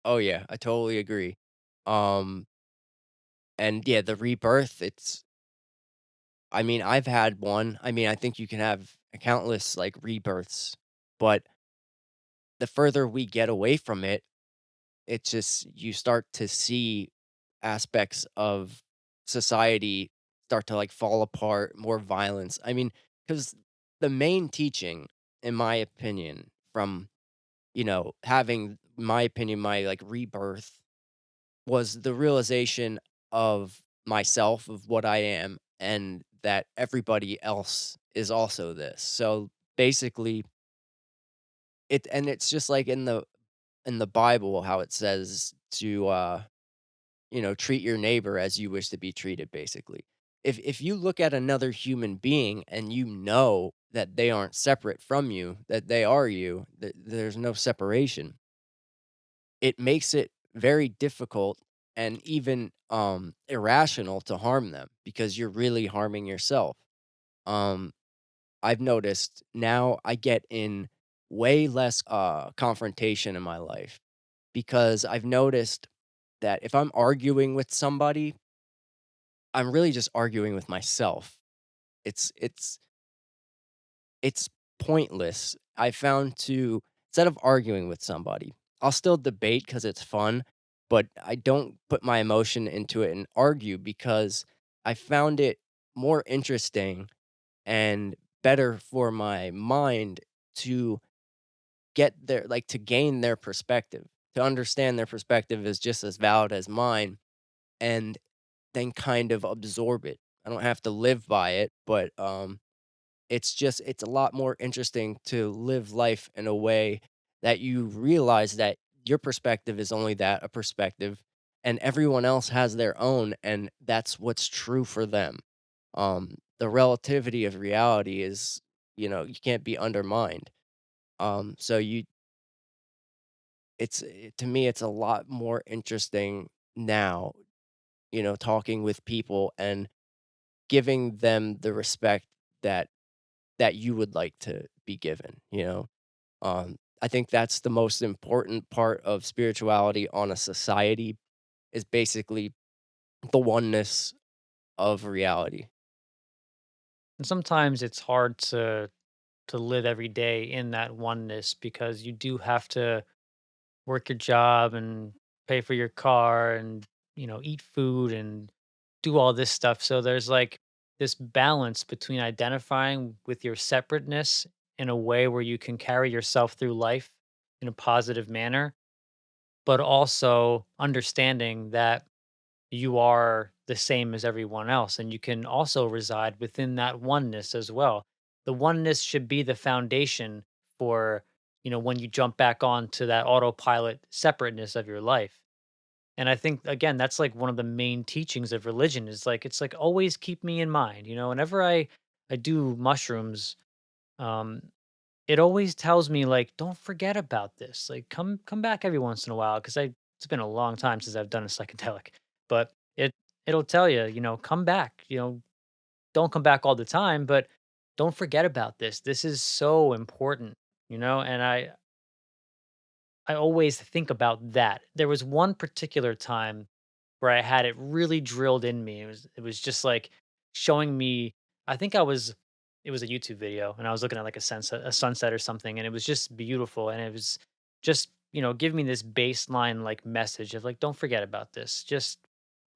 Oh yeah, I totally agree. Um and yeah, the rebirth, it's I mean, I've had one. I mean, I think you can have countless like rebirths, but the further we get away from it, it's just you start to see aspects of society start to like fall apart, more violence. I mean, because the main teaching, in my opinion, from having my opinion, my like rebirth was the realization of myself, of what I am, and that everybody else is also this. So basically, it's just like in the Bible how it says to treat your neighbor as you wish to be treated, basically. If you look at another human being and you know that they aren't separate from you, that they are you, that there's no separation, it makes it very difficult and even irrational to harm them because you're really harming yourself. Um I've noticed now I get in way less confrontation in my life because I've noticed that if I'm arguing with somebody, I'm really just arguing with myself. It's it's it's pointless. I found to instead of arguing with somebody, I'll still debate because it's fun, but I don't put my emotion into it and argue because I found it more interesting and better for my mind to to gain their perspective, to understand their perspective is just as valid as mine, and then kind of absorb it. I don't have to live by it, but it's a lot more interesting to live life in a way that you realize that your perspective is only that, a perspective, and everyone else has their own, and that's what's true for them. The relativity of reality is, you can't be undermined. So to me, it's a lot more interesting now, talking with people and giving them the respect that you would like to be given. I think that's the most important part of spirituality on a society is basically the oneness of reality. And sometimes it's hard to live every day in that oneness because you do have to work your job and pay for your car and eat food and do all this stuff. So there's like this balance between identifying with your separateness in a way where you can carry yourself through life in a positive manner, but also understanding that you are the same as everyone else and you can also reside within that oneness as well. The oneness should be the foundation for, when you jump back onto that autopilot separateness of your life. And I think again, that's like one of the main teachings of religion is like it's like always keep me in mind. Whenever I do mushrooms, um, it always tells me like, don't forget about this. Like come back every once in a while because I it's been a long time since I've done a psychedelic, but it'll tell you, come back. Don't come back all the time, but don't forget about this. This is so important. And I always think about that. There was one particular time where I had it really drilled in me. It was just like showing me. I think I was. It was a YouTube video, and I was looking at like a sunset or something, and it was just beautiful, and it was just giving me this baseline like message of like, don't forget about this. Just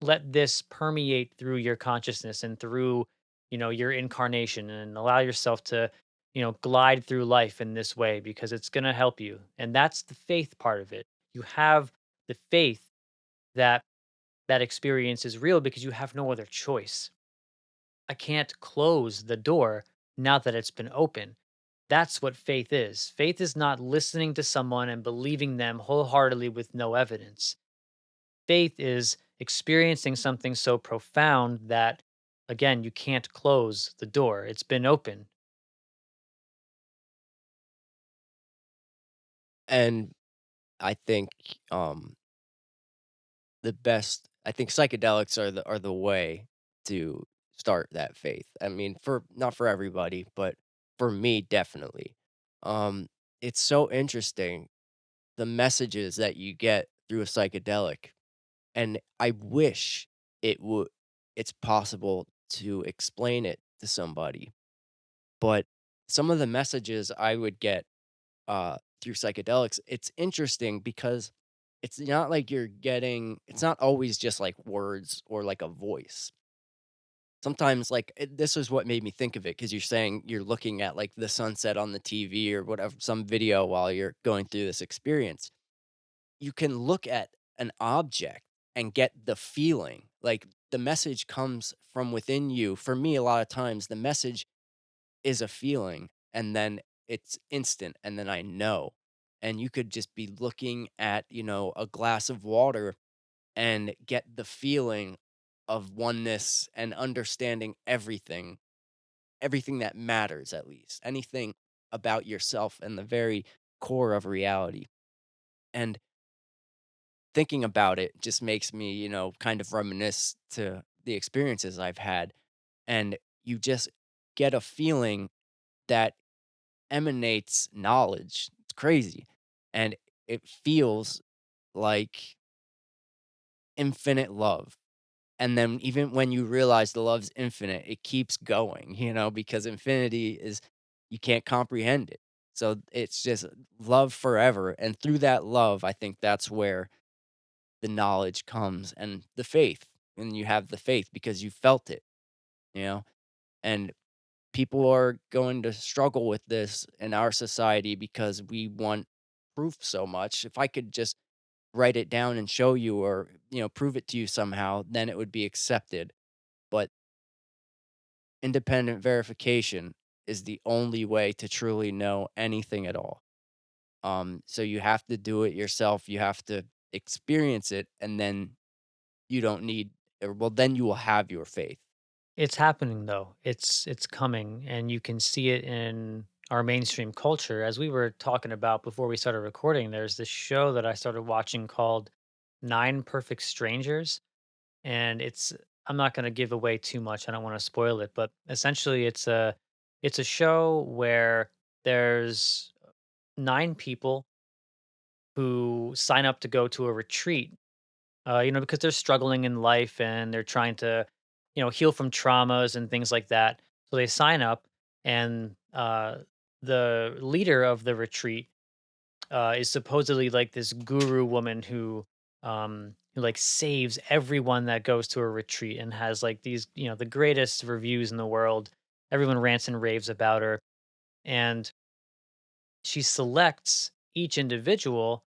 let this permeate through your consciousness and through your incarnation, and allow yourself to glide through life in this way because it's going to help you. And that's the faith part of it. You have the faith that that experience is real because you have no other choice. I can't close the door now that it's been open. That's what faith is. Faith is not listening to someone and believing them wholeheartedly with no evidence. Faith is experiencing something so profound that, again, you can't close the door. It's been open. And I think, um, I think psychedelics are the way to start that faith. I mean, for not for everybody, but for me, definitely. Um, it's so interesting, the messages that you get through a psychedelic, and I wish it's possible to explain it to somebody, but some of the messages I would get through psychedelics, it's interesting because it's not like it's not always just like words or like a voice. Sometimes, this is what made me think of it because you're saying you're looking at like the sunset on the TV or whatever, some video while you're going through this experience. You can look at an object and get the feeling. Like the message comes from within you. For me, a lot of times, the message is a feeling, and then it's instant, and then I know. And you could just be looking at, a glass of water and get the feeling of oneness and understanding everything that matters, at least anything about yourself and the very core of reality. And thinking about it just makes me, kind of reminisce to the experiences I've had. And you just get a feeling that emanates knowledge. It's crazy. And it feels like infinite love. And then even when you realize the love's infinite, it keeps going, because infinity is, you can't comprehend it. So it's just love forever. And through that love, I think that's where the knowledge comes and the faith. And you have the faith because you felt it, you know? And people are going to struggle with this in our society because we want proof so much. If I could just write it down and show you or, prove it to you somehow, then it would be accepted. But independent verification is the only way to truly know anything at all. So you have to do it yourself. You have to experience it, and then you don't need, or well, then you will have your faith. It's happening though. It's coming, and you can see it in our mainstream culture. As we were talking about before we started recording, there's this show that I started watching called Nine Perfect Strangers, and I'm not going to give away too much. I don't want to spoil it, but essentially it's a show where there's nine people who sign up to go to a retreat, because they're struggling in life and they're trying to, heal from traumas and things like that. So they sign up, and the leader of the retreat is supposedly like this guru woman who like saves everyone that goes to a retreat and has like these, the greatest reviews in the world. Everyone rants and raves about her, and she selects each individual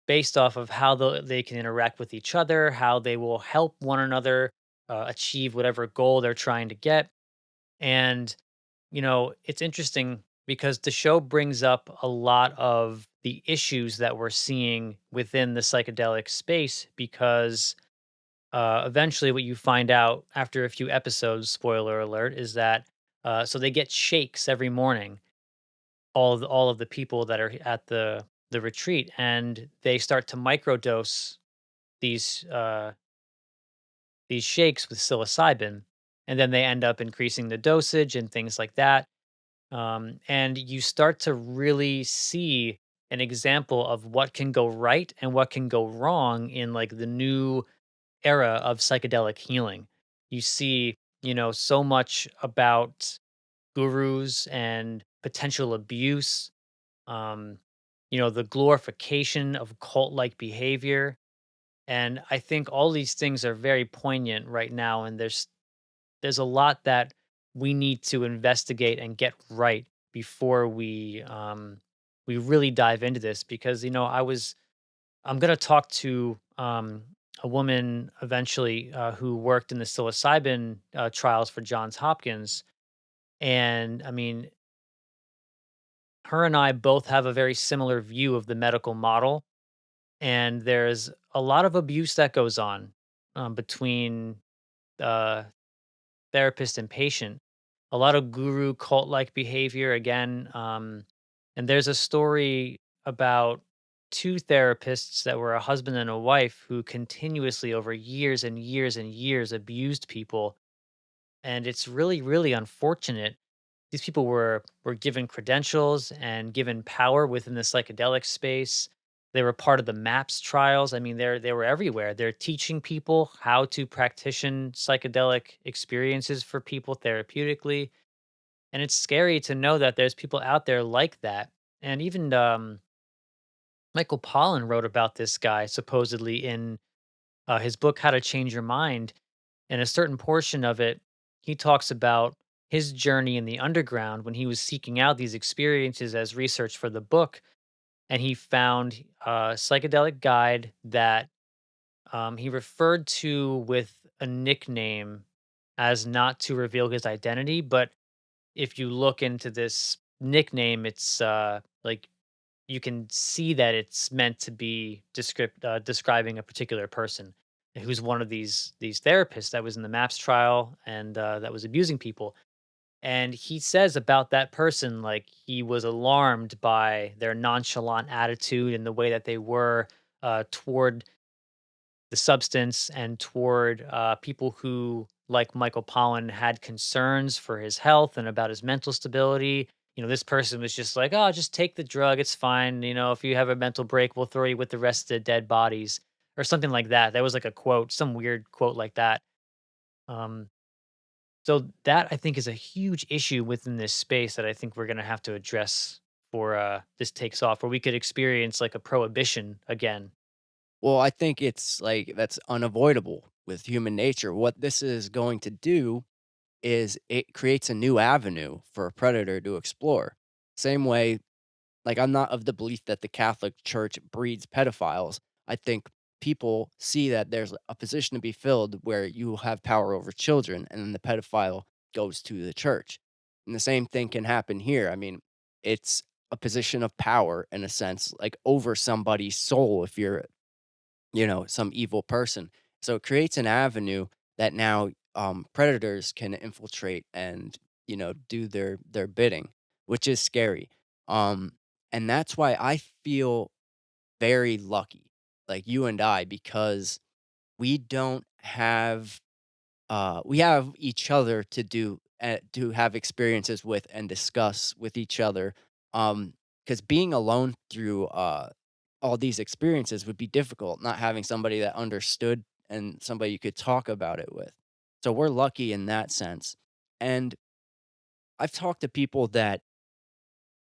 based off of how they can interact with each other, how they will help one another achieve whatever goal they're trying to get. And, it's interesting because the show brings up a lot of the issues that we're seeing within the psychedelic space because eventually what you find out after a few episodes, spoiler alert, is that so they get shakes every morning, all of the people that are at the retreat, and they start to microdose these these shakes with psilocybin, and then they end up increasing the dosage and things like that. And you start to really see an example of what can go right and what can go wrong in like the new era of psychedelic healing. You see, so much about gurus and potential abuse, um, the glorification of cult like behavior. And I think all these things are very poignant right now. And there's a lot that we need to investigate and get right before we really dive into this because I'm going to talk to a woman eventually who worked in the psilocybin trials for Johns Hopkins. And I mean, her and I both have a very similar view of the medical model. And there's a lot of abuse that goes on between uh, therapist and patient. A lot of guru cult like behavior again. And there's a story about two therapists that were a husband and a wife who continuously over years and years and years abused people. And it's really, really unfortunate. These people were given credentials and given power within the psychedelic space. They were part of the MAPS trials. I mean, they were everywhere. They're teaching people how to practition psychedelic experiences for people therapeutically, and it's scary to know that there's people out there like that. And even Michael Pollan wrote about this guy supposedly in his book "How to Change Your Mind." In a certain portion of it, he talks about his journey in the underground when he was seeking out these experiences as research for the book. And he found a psychedelic guide that he referred to with a nickname as not to reveal his identity. But if you look into this nickname, it's like you can see that it's meant to be describing a particular person who's one of these therapists that was in the MAPS trial and that was abusing people. And he says about that person, like he was alarmed by their nonchalant attitude and the way that they were toward the substance and toward people who, like Michael Pollan, had concerns for his health and about his mental stability. This person was just like, "Oh, just take the drug. It's fine. If you have a mental break, we'll throw you with the rest of the dead bodies," or something like that. That was like a quote, some weird quote like that. Um, so that I think is a huge issue within this space that I think we're going to have to address for this takes off, where we could experience like a prohibition again. Well, I think it's like that's unavoidable with human nature. What this is going to do is it creates a new avenue for a predator to explore. Same way, like I'm not of the belief that the Catholic Church breeds pedophiles. I think people see that there's a position to be filled where you have power over children, and then the pedophile goes to the church. And the same thing can happen here. I mean, it's a position of power in a sense, like over somebody's soul if you're some evil person. So it creates an avenue that now predators can infiltrate and do their bidding, which is scary. Um, and that's why I feel very lucky, like you and I, because we don't have we have each other to have experiences with and discuss with each other. Because being alone through all these experiences would be difficult, not having somebody that understood and somebody you could talk about it with. So we're lucky in that sense. And I've talked to people that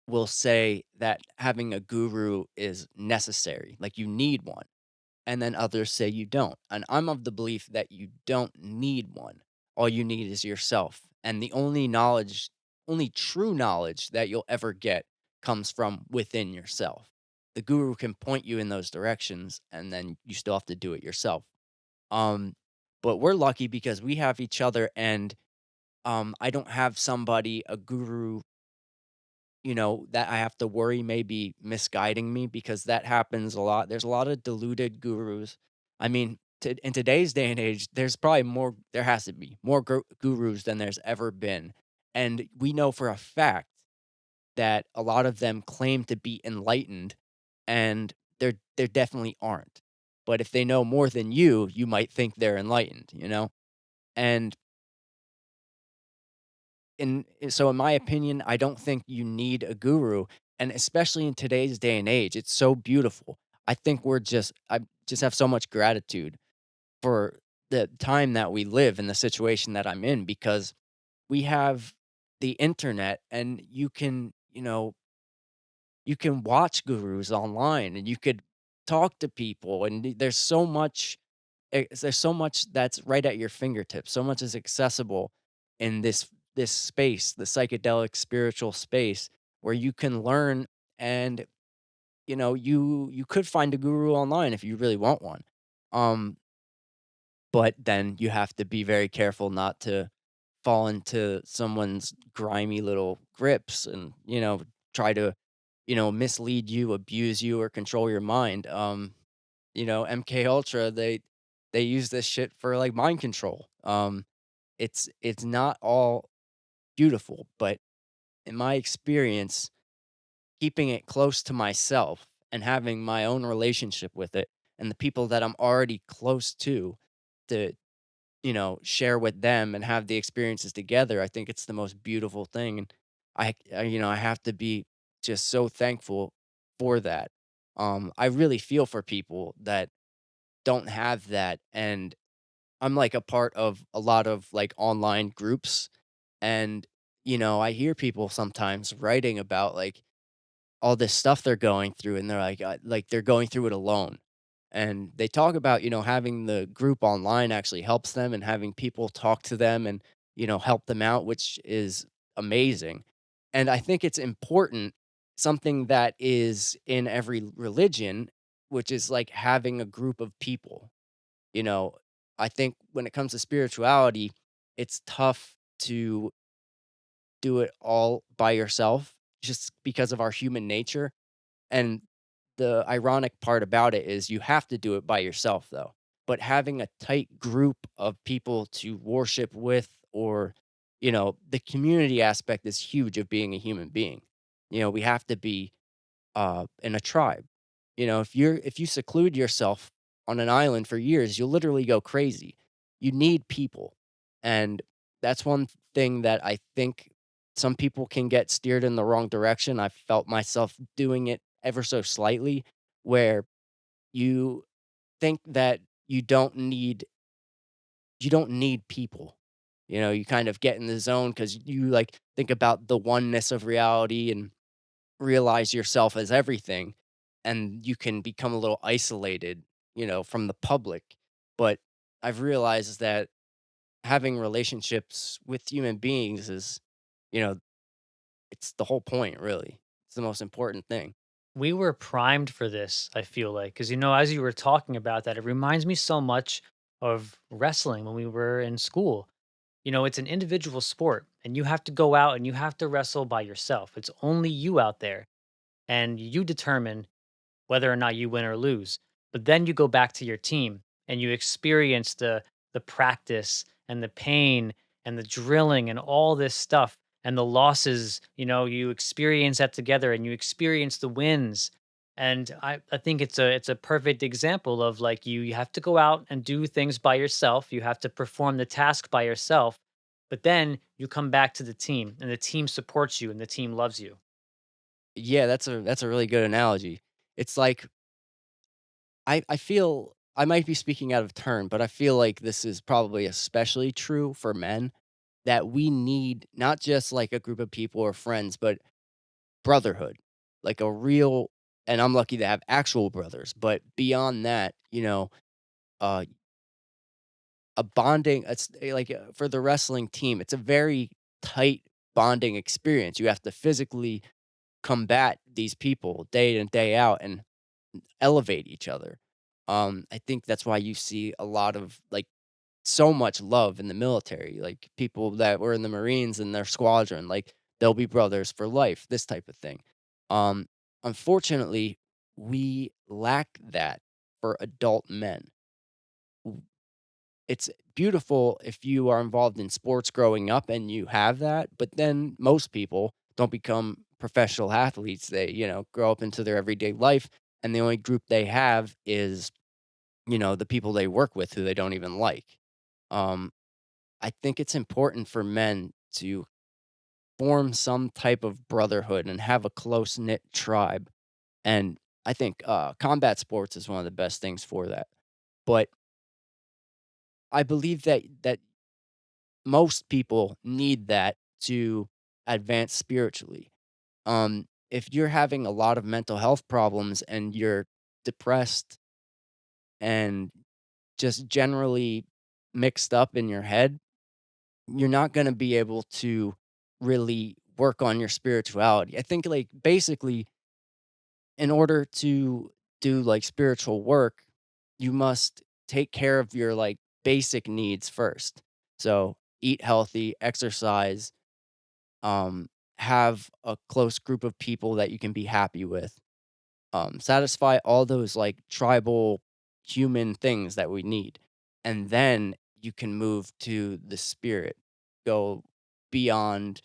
will say that having a guru is necessary, like you need one, and then others say you don't. And I'm of the belief that you don't need one. All you need is yourself. And the only true knowledge that you'll ever get comes from within yourself. The guru can point you in those directions, and then you still have to do it yourself. Um, but we're lucky because we have each other, and I don't have a guru that I have to worry maybe misguiding me because that happens a lot. There's a lot of deluded gurus. I mean, in today's day and age, there has to be more gurus than there's ever been. And we know for a fact that a lot of them claim to be enlightened and they definitely aren't. But if they know more than you might think they're enlightened. And so in my opinion, I don't think you need a guru, and especially in today's day and age, it's so beautiful. I just have so much gratitude for the time that we live and the situation that I'm in because we have the internet and you can watch gurus online and you could talk to people and there's so much that's right at your fingertips. So much is accessible in this space, the psychedelic spiritual space where you can learn and you could find a guru online if you really want one. Um but then you have to be very careful not to fall into someone's grimy little grips and, try to, mislead you, abuse you, or control your mind. MK Ultra, they use this shit for like mind control. It's not all beautiful, but in my experience, keeping it close to myself and having my own relationship with it and the people that I'm already close to share with them and have the experiences together, I think it's the most beautiful thing, and I have to be just so thankful for that. I really feel for people that don't have that, and I'm, like, a part of a lot of, like, online groups, and, I hear people sometimes writing about, like, all this stuff they're going through, and they're like, they're going through it alone. And they talk about, having the group online actually helps them and having people talk to them and, help them out, which is amazing. And I think it's important, something that is in every religion, which is like having a group of people. You know, I think when it comes to spirituality, it's tough to do it all by yourself just because of our human nature. And the ironic part about it is you have to do it by yourself though. But having a tight group of people to worship with or the community aspect is huge of being a human being. We have to be in a tribe. If you seclude yourself on an island for years, you'll literally go crazy. You need people. And that's one thing that I think some people can get steered in the wrong direction. I felt myself doing it ever so slightly where you think that you don't need people. You kind of get in the zone because you like think about the oneness of reality and realize yourself as everything, and you can become a little isolated, from the public. But I've realized that having relationships with human beings is, you know, it's the whole point, really. It's the most important thing. We were primed for this, I feel like, because, as you were talking about that, it reminds me so much of wrestling when we were in school. It's an individual sport, and you have to go out and you have to wrestle by yourself. It's only you out there, and you determine whether or not you win or lose. But then you go back to your team and you experience the practice and the pain and the drilling and all this stuff and the losses, you experience that together and you experience the wins. And I think it's a perfect example of like you have to go out and do things by yourself. You have to perform the task by yourself, but then you come back to the team and the team supports you and the team loves you. Yeah, that's a really good analogy. It's like I feel I might be speaking out of turn, but I feel like this is probably especially true for men that we need not just like a group of people or friends, but brotherhood, like a real and I'm lucky to have actual brothers, but beyond that, uh, a bonding it's for the wrestling team, it's a very tight bonding experience. You have to physically combat these people day in and day out and elevate each other. I think that's why you see a lot of like so much love in the military, like people that were in the Marines and their squadron, like they'll be brothers for life, this type of thing. Um, Unfortunately, we lack that for adult men. W- It's beautiful if you are involved in sports growing up and you have that, but then most people don't become professional athletes. They, grow up into their everyday life, and the only group they have is, the people they work with who they don't even like. Um, I think it's important for men to form some type of brotherhood and have a close knit tribe. And I think combat sports is one of the best things for that. But I believe that most people need that to advance spiritually. If you're having a lot of mental health problems and you're depressed and just generally mixed up in your head, you're not going to be able to really work on your spirituality. I think, like, basically, in order to do like spiritual work, you must take care of your like basic needs first. So, eat healthy, exercise, um, have a close group of people that you can be happy with, satisfy all those like tribal human things that we need. And then you can move to the spirit, go beyond.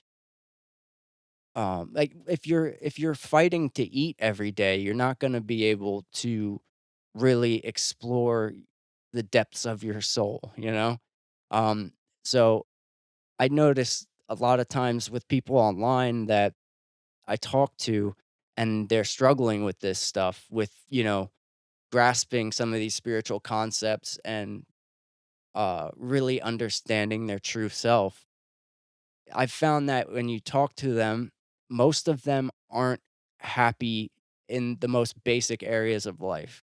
Like if you're fighting to eat every day, you're not going to be able to really explore the depths of your soul, you know? Um, so I notice a lot of times with people online that I talk to, and they're struggling with this stuff, with, grasping some of these spiritual concepts and really understanding their true self. I've found that when you talk to them, most of them aren't happy in the most basic areas of life.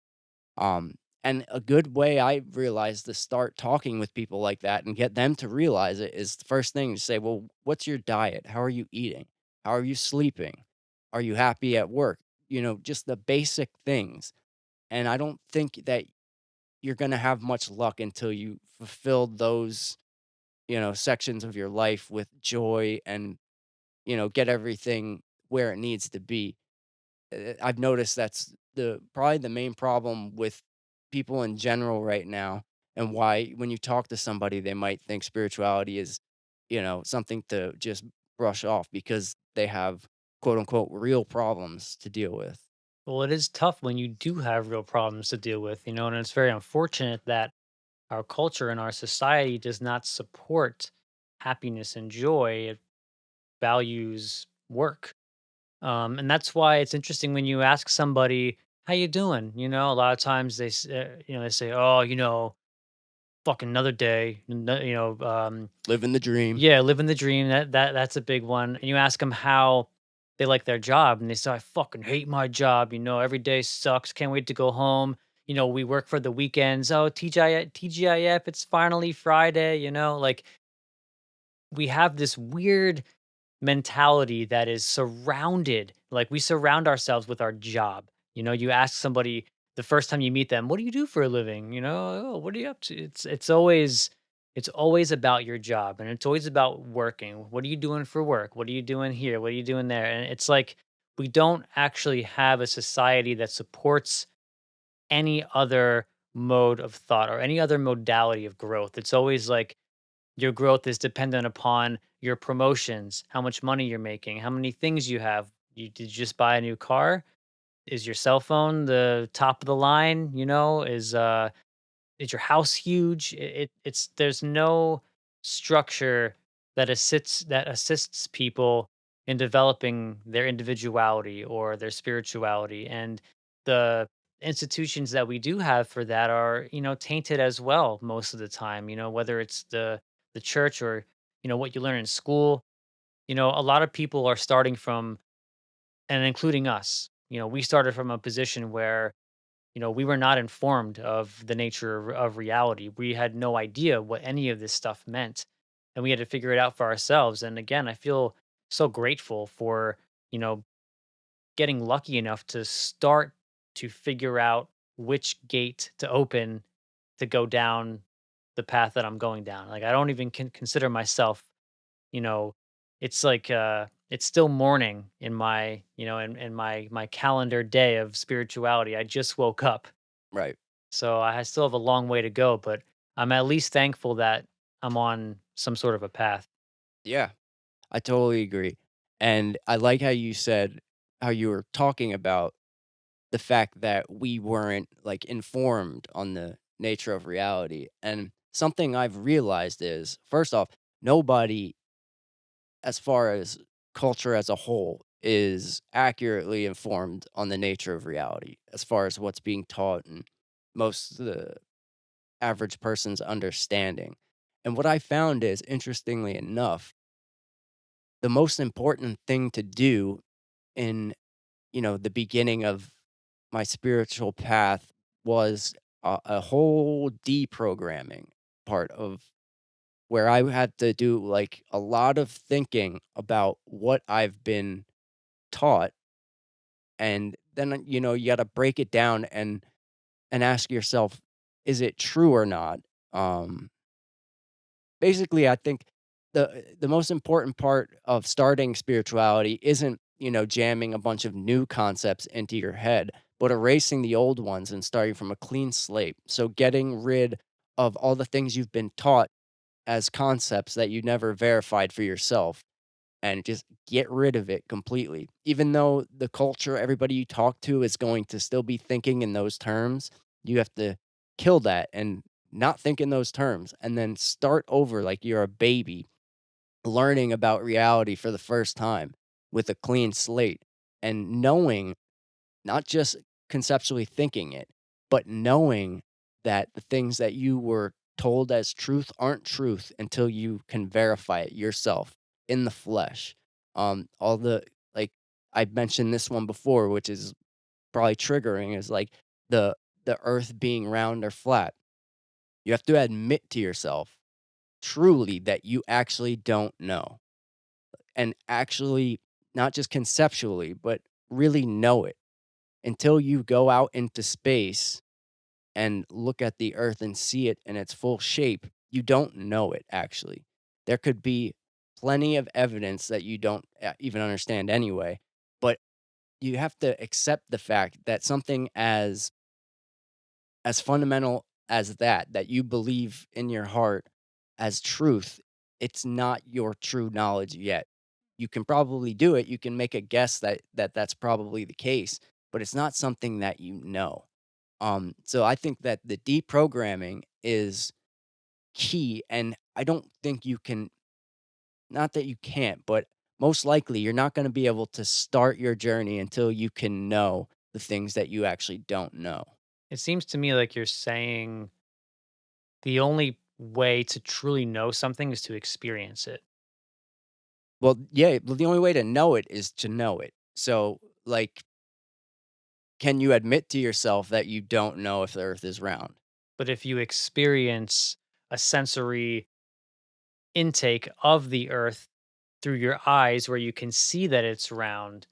Um, and a good way I realized to start talking with people like that and get them to realize it is the first thing to say, well, what's your diet? How are you eating? How are you sleeping? Are you happy at work? Just the basic things. And I don't think that you're going to have much luck until you fulfill those, sections of your life with joy and, get everything where it needs to be. I've noticed that's the probably the main problem with people in general right now, and why when you talk to somebody, they might think spirituality is, something to just brush off because they have quote unquote real problems to deal with. Well, it is tough when you do have real problems to deal with, and it's very unfortunate that our culture and our society does not support happiness and joy. It values work. And that's why it's interesting when you ask somebody, "How you doing?" A lot of times they say, "Oh, fucking another day." Living the dream. Yeah, living the dream. That's a big one. And you ask them how they like their job, and they say, "I fucking hate my job. Every day sucks. Can't wait to go home. We work for the weekends. Oh, TGIF, it's finally Friday. Like we have this weird mentality that is surrounded, like we surround ourselves with our job. You ask somebody the first time you meet them, "What do you do for a living?" "Oh, what are you up to?" It's always about your job, and it's always about working. What are you doing for work? What are you doing here? What are you doing there? And it's like we don't actually have a society that supports any other mode of thought or any other modality of growth. It's always like your growth is dependent upon your promotions, how much money you're making, how many things you have. Did you just buy a new car? Is your cell phone the top of the line? Is your house huge? It's there's no structure that assists people in developing their individuality or their spirituality. And the institutions that we do have for that are, tainted as well most of the time, whether it's the church or, what you learn in school. A lot of people are starting from, and including us, we started from a position where we were not informed of the nature of reality. We had no idea what any of this stuff meant, and we had to figure it out for ourselves. And again, I feel so grateful for, you know, getting lucky enough to start to figure out which gate to open to go down the path that I'm going down. Like I don't even consider myself, you know, it's like it's still morning in my, in my calendar day of spirituality. I just woke up. Right. So I still have a long way to go, but I'm at least thankful that I'm on some sort of a path. Yeah, I totally agree. And I like how you said how you were talking about the fact that we weren't like informed on the nature of reality. And something I've realized is, first off, nobody, as far as culture as a whole, is accurately informed on the nature of reality as far as what's being taught and most of the average person's understanding. And what I found is, interestingly enough, the most important thing to do in, the beginning of my spiritual path was a whole deprogramming part of where I had to do like a lot of thinking about what I've been taught. And then, you got to break it down and ask yourself, is it true or not? Um, Basically, I think the most important part of starting spirituality isn't, jamming a bunch of new concepts into your head, but erasing the old ones and starting from a clean slate. So getting rid of all the things you've been taught as concepts that you never verified for yourself and just get rid of it completely. Even though the culture, everybody you talk to is going to still be thinking in those terms, you have to kill that and not think in those terms and then start over like you're a baby learning about reality for the first time with a clean slate and knowing, not just conceptually thinking it, but knowing that the things that you were told as truth aren't truth until you can verify it yourself in the flesh. All the like I mentioned this one before, which is probably triggering, is like the the earth being round or flat. You have to admit to yourself truly that you actually don't know and actually not just conceptually, but really know it until you go out into space and look at the earth and see it in its full shape, you don't know it actually. There could be plenty of evidence that you don't even understand anyway, but you have to accept the fact that something as fundamental as that you believe in your heart as truth, it's not your true knowledge yet. You can probably do it. You can make a guess that that's probably the case, but it's not something that you know. So I think that the deprogramming is key, and I don't think you can, not that you can't, but most likely you're not going to be able to start your journey until you can know the things that you actually don't know. It seems to me like you're saying the only way to truly know something is to experience it. Well, yeah, well, the only way to know it is to know it. So, like, can you admit to yourself that you don't know if the earth is round? But if you experience a sensory intake of the earth through your eyes where you can see that it's round,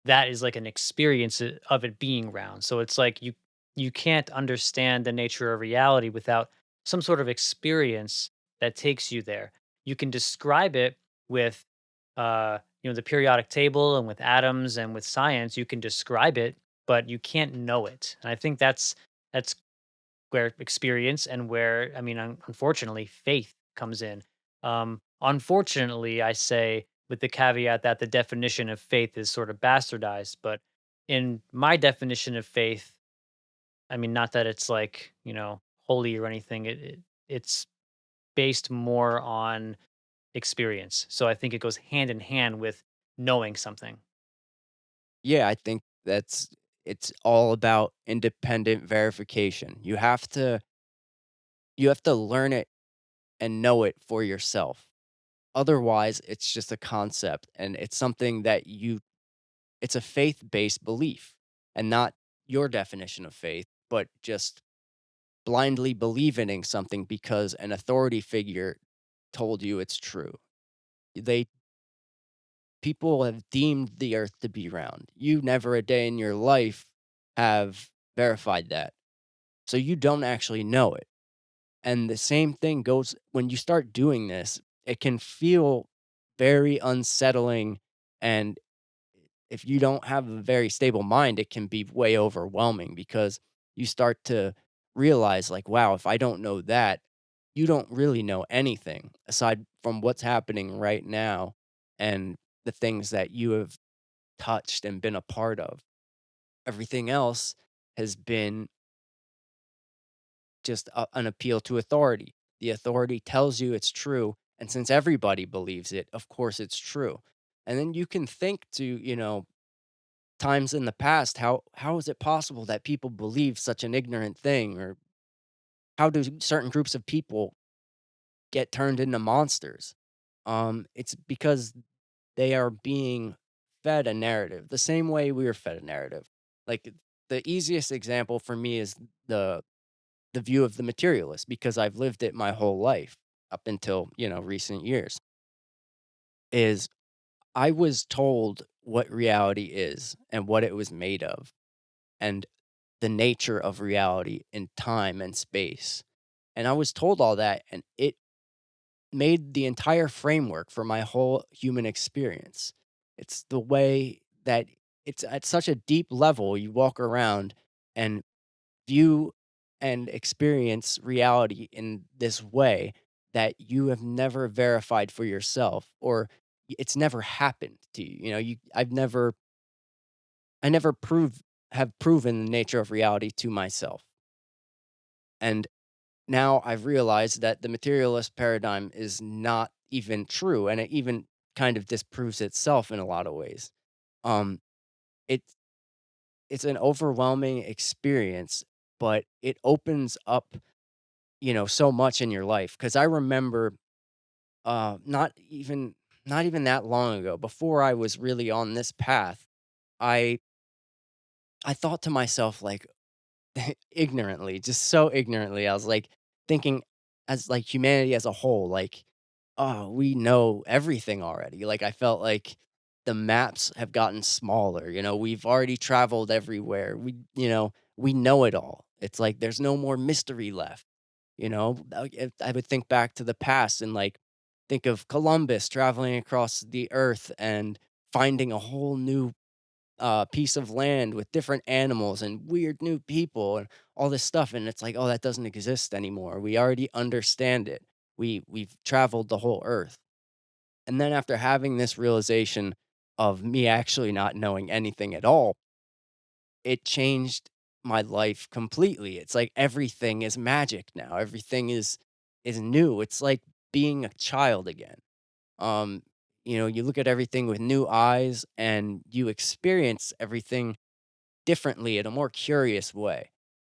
that is like an experience of it being round. So it's like you can't understand the nature of reality without some sort of experience that takes you there. You can describe it with the periodic table and with atoms and with science, you can describe it, but you can't know it. And I think that's where experience and where, I mean, unfortunately, faith comes in. Unfortunately, I say with the caveat that the definition of faith is sort of bastardized, but in my definition of faith, I mean, not that it's like, holy or anything. It's based more on experience. So I think it goes hand in hand with knowing something. Yeah, I think it's all about independent verification. You have to learn it and know it for yourself. Otherwise, it's just a concept and it's something that it's a faith-based belief and not your definition of faith, but just blindly believing in something because an authority figure told you it's true. They People have deemed the earth to be round. You never a day in your life have verified that. So you don't actually know it. And the same thing goes when you start doing this, it can feel very unsettling. And if you don't have a very stable mind, it can be way overwhelming because you start to realize, like, wow, if I don't know that, you don't really know anything aside from what's happening right now and the things that you have touched and been a part of. Everything else has been just an appeal to authority. The authority tells you it's true. And since everybody believes it, of course it's true. And then you can think to, times in the past, how is it possible that people believe such an ignorant thing or how do certain groups of people get turned into monsters? It's because they are being fed a narrative the same way we were fed a narrative. Like, the easiest example for me is the the view of the materialist, because I've lived it my whole life up until, recent years. Is I was told what reality is and what it was made of, and the nature of reality in time and space. And I was told all that, and it made the entire framework for my whole human experience. It's the way that it's at such a deep level you walk around and view and experience reality in this way that you have never verified for yourself, or it's never happened to you. I never have proven the nature of reality to myself. And now I've realized that the materialist paradigm is not even true, and it even kind of disproves itself in a lot of ways. Um, it's it's an overwhelming experience, but it opens up, so much in your life. Because I remember, not even that long ago, before I was really on this path, I I thought to myself, like, ignorantly, just so ignorantly, I was, like, thinking as, like, humanity as a whole, like, "Oh, we know everything already." Like, I felt like the maps have gotten smaller, we've already traveled everywhere. We know it all. It's like there's no more mystery left, I would think back to the past and, like, think of Columbus traveling across the earth and finding a whole new piece of land with different animals and weird new people and all this stuff, and it's like, oh, that doesn't exist anymore. We already understand it. We've traveled the whole earth. And then after having this realization of me actually not knowing anything at all, it changed my life completely. It's like everything is magic now. Everything is new. It's like being a child again. um you look at everything with new eyes, and you experience everything differently in a more curious way,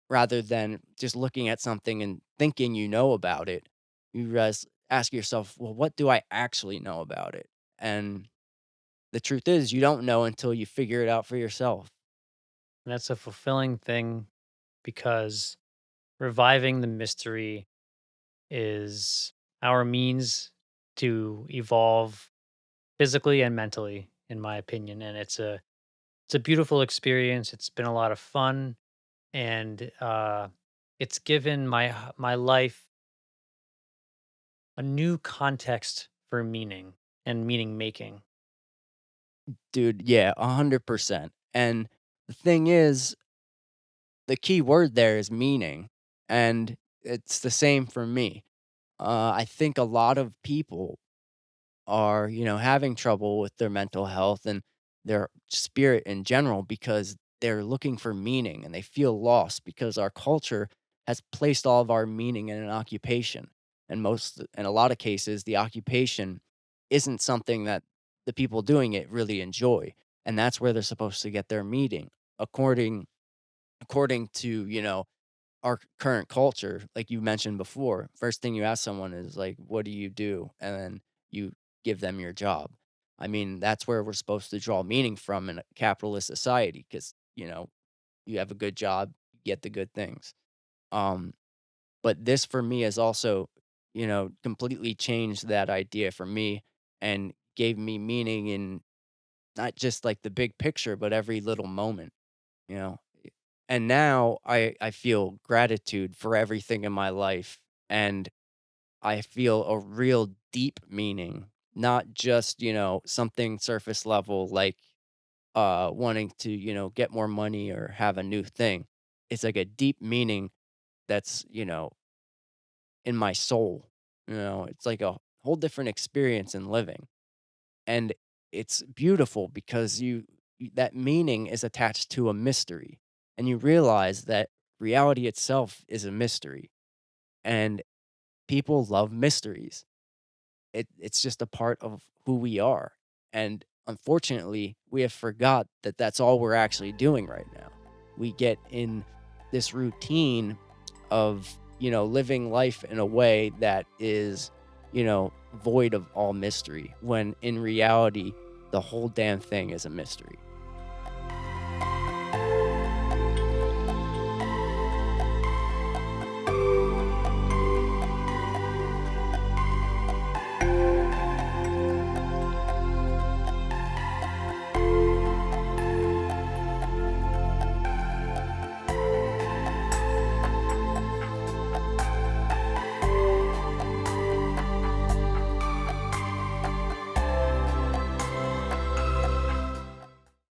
rather than just looking at something and thinking you know about it. You ask yourself, well, what do I actually know about it? And the truth is, you don't know until you figure it out for yourself. And that's a fulfilling thing because reviving the mystery is our means to evolve physically and mentally, in my opinion. And it's a beautiful experience. It's been a lot of fun, and it's given my life a new context for meaning and meaning making. Dude, yeah, 100%. And the thing is, the key word there is meaning, and it's the same for me. I think a lot of people are, having trouble with their mental health and their spirit in general, because they're looking for meaning and they feel lost because our culture has placed all of our meaning in an occupation. And in a lot of cases, the occupation isn't something that the people doing it really enjoy. And that's where they're supposed to get their meaning according according to, our current culture. Like you mentioned before, first thing you ask someone is like, "What do you do?" And then you give them your job. I mean, that's where we're supposed to draw meaning from in a capitalist society, because you have a good job, you get the good things. Um, but this for me has also, completely changed that idea for me, and gave me meaning in not just like the big picture, but every little moment. You know? And now I feel gratitude for everything in my life, and I feel a real deep meaning, not just, something surface level, like wanting to, get more money or have a new thing. It's like a deep meaning that's, in my soul. It's like a whole different experience in living. And it's beautiful because that meaning is attached to a mystery, and you realize that reality itself is a mystery, and people love mysteries. It's just a part of who we are, and unfortunately, we have forgot that that's all we're actually doing right now. We get in this routine of, living life in a way that is, void of all mystery when in reality, the whole damn thing is a mystery.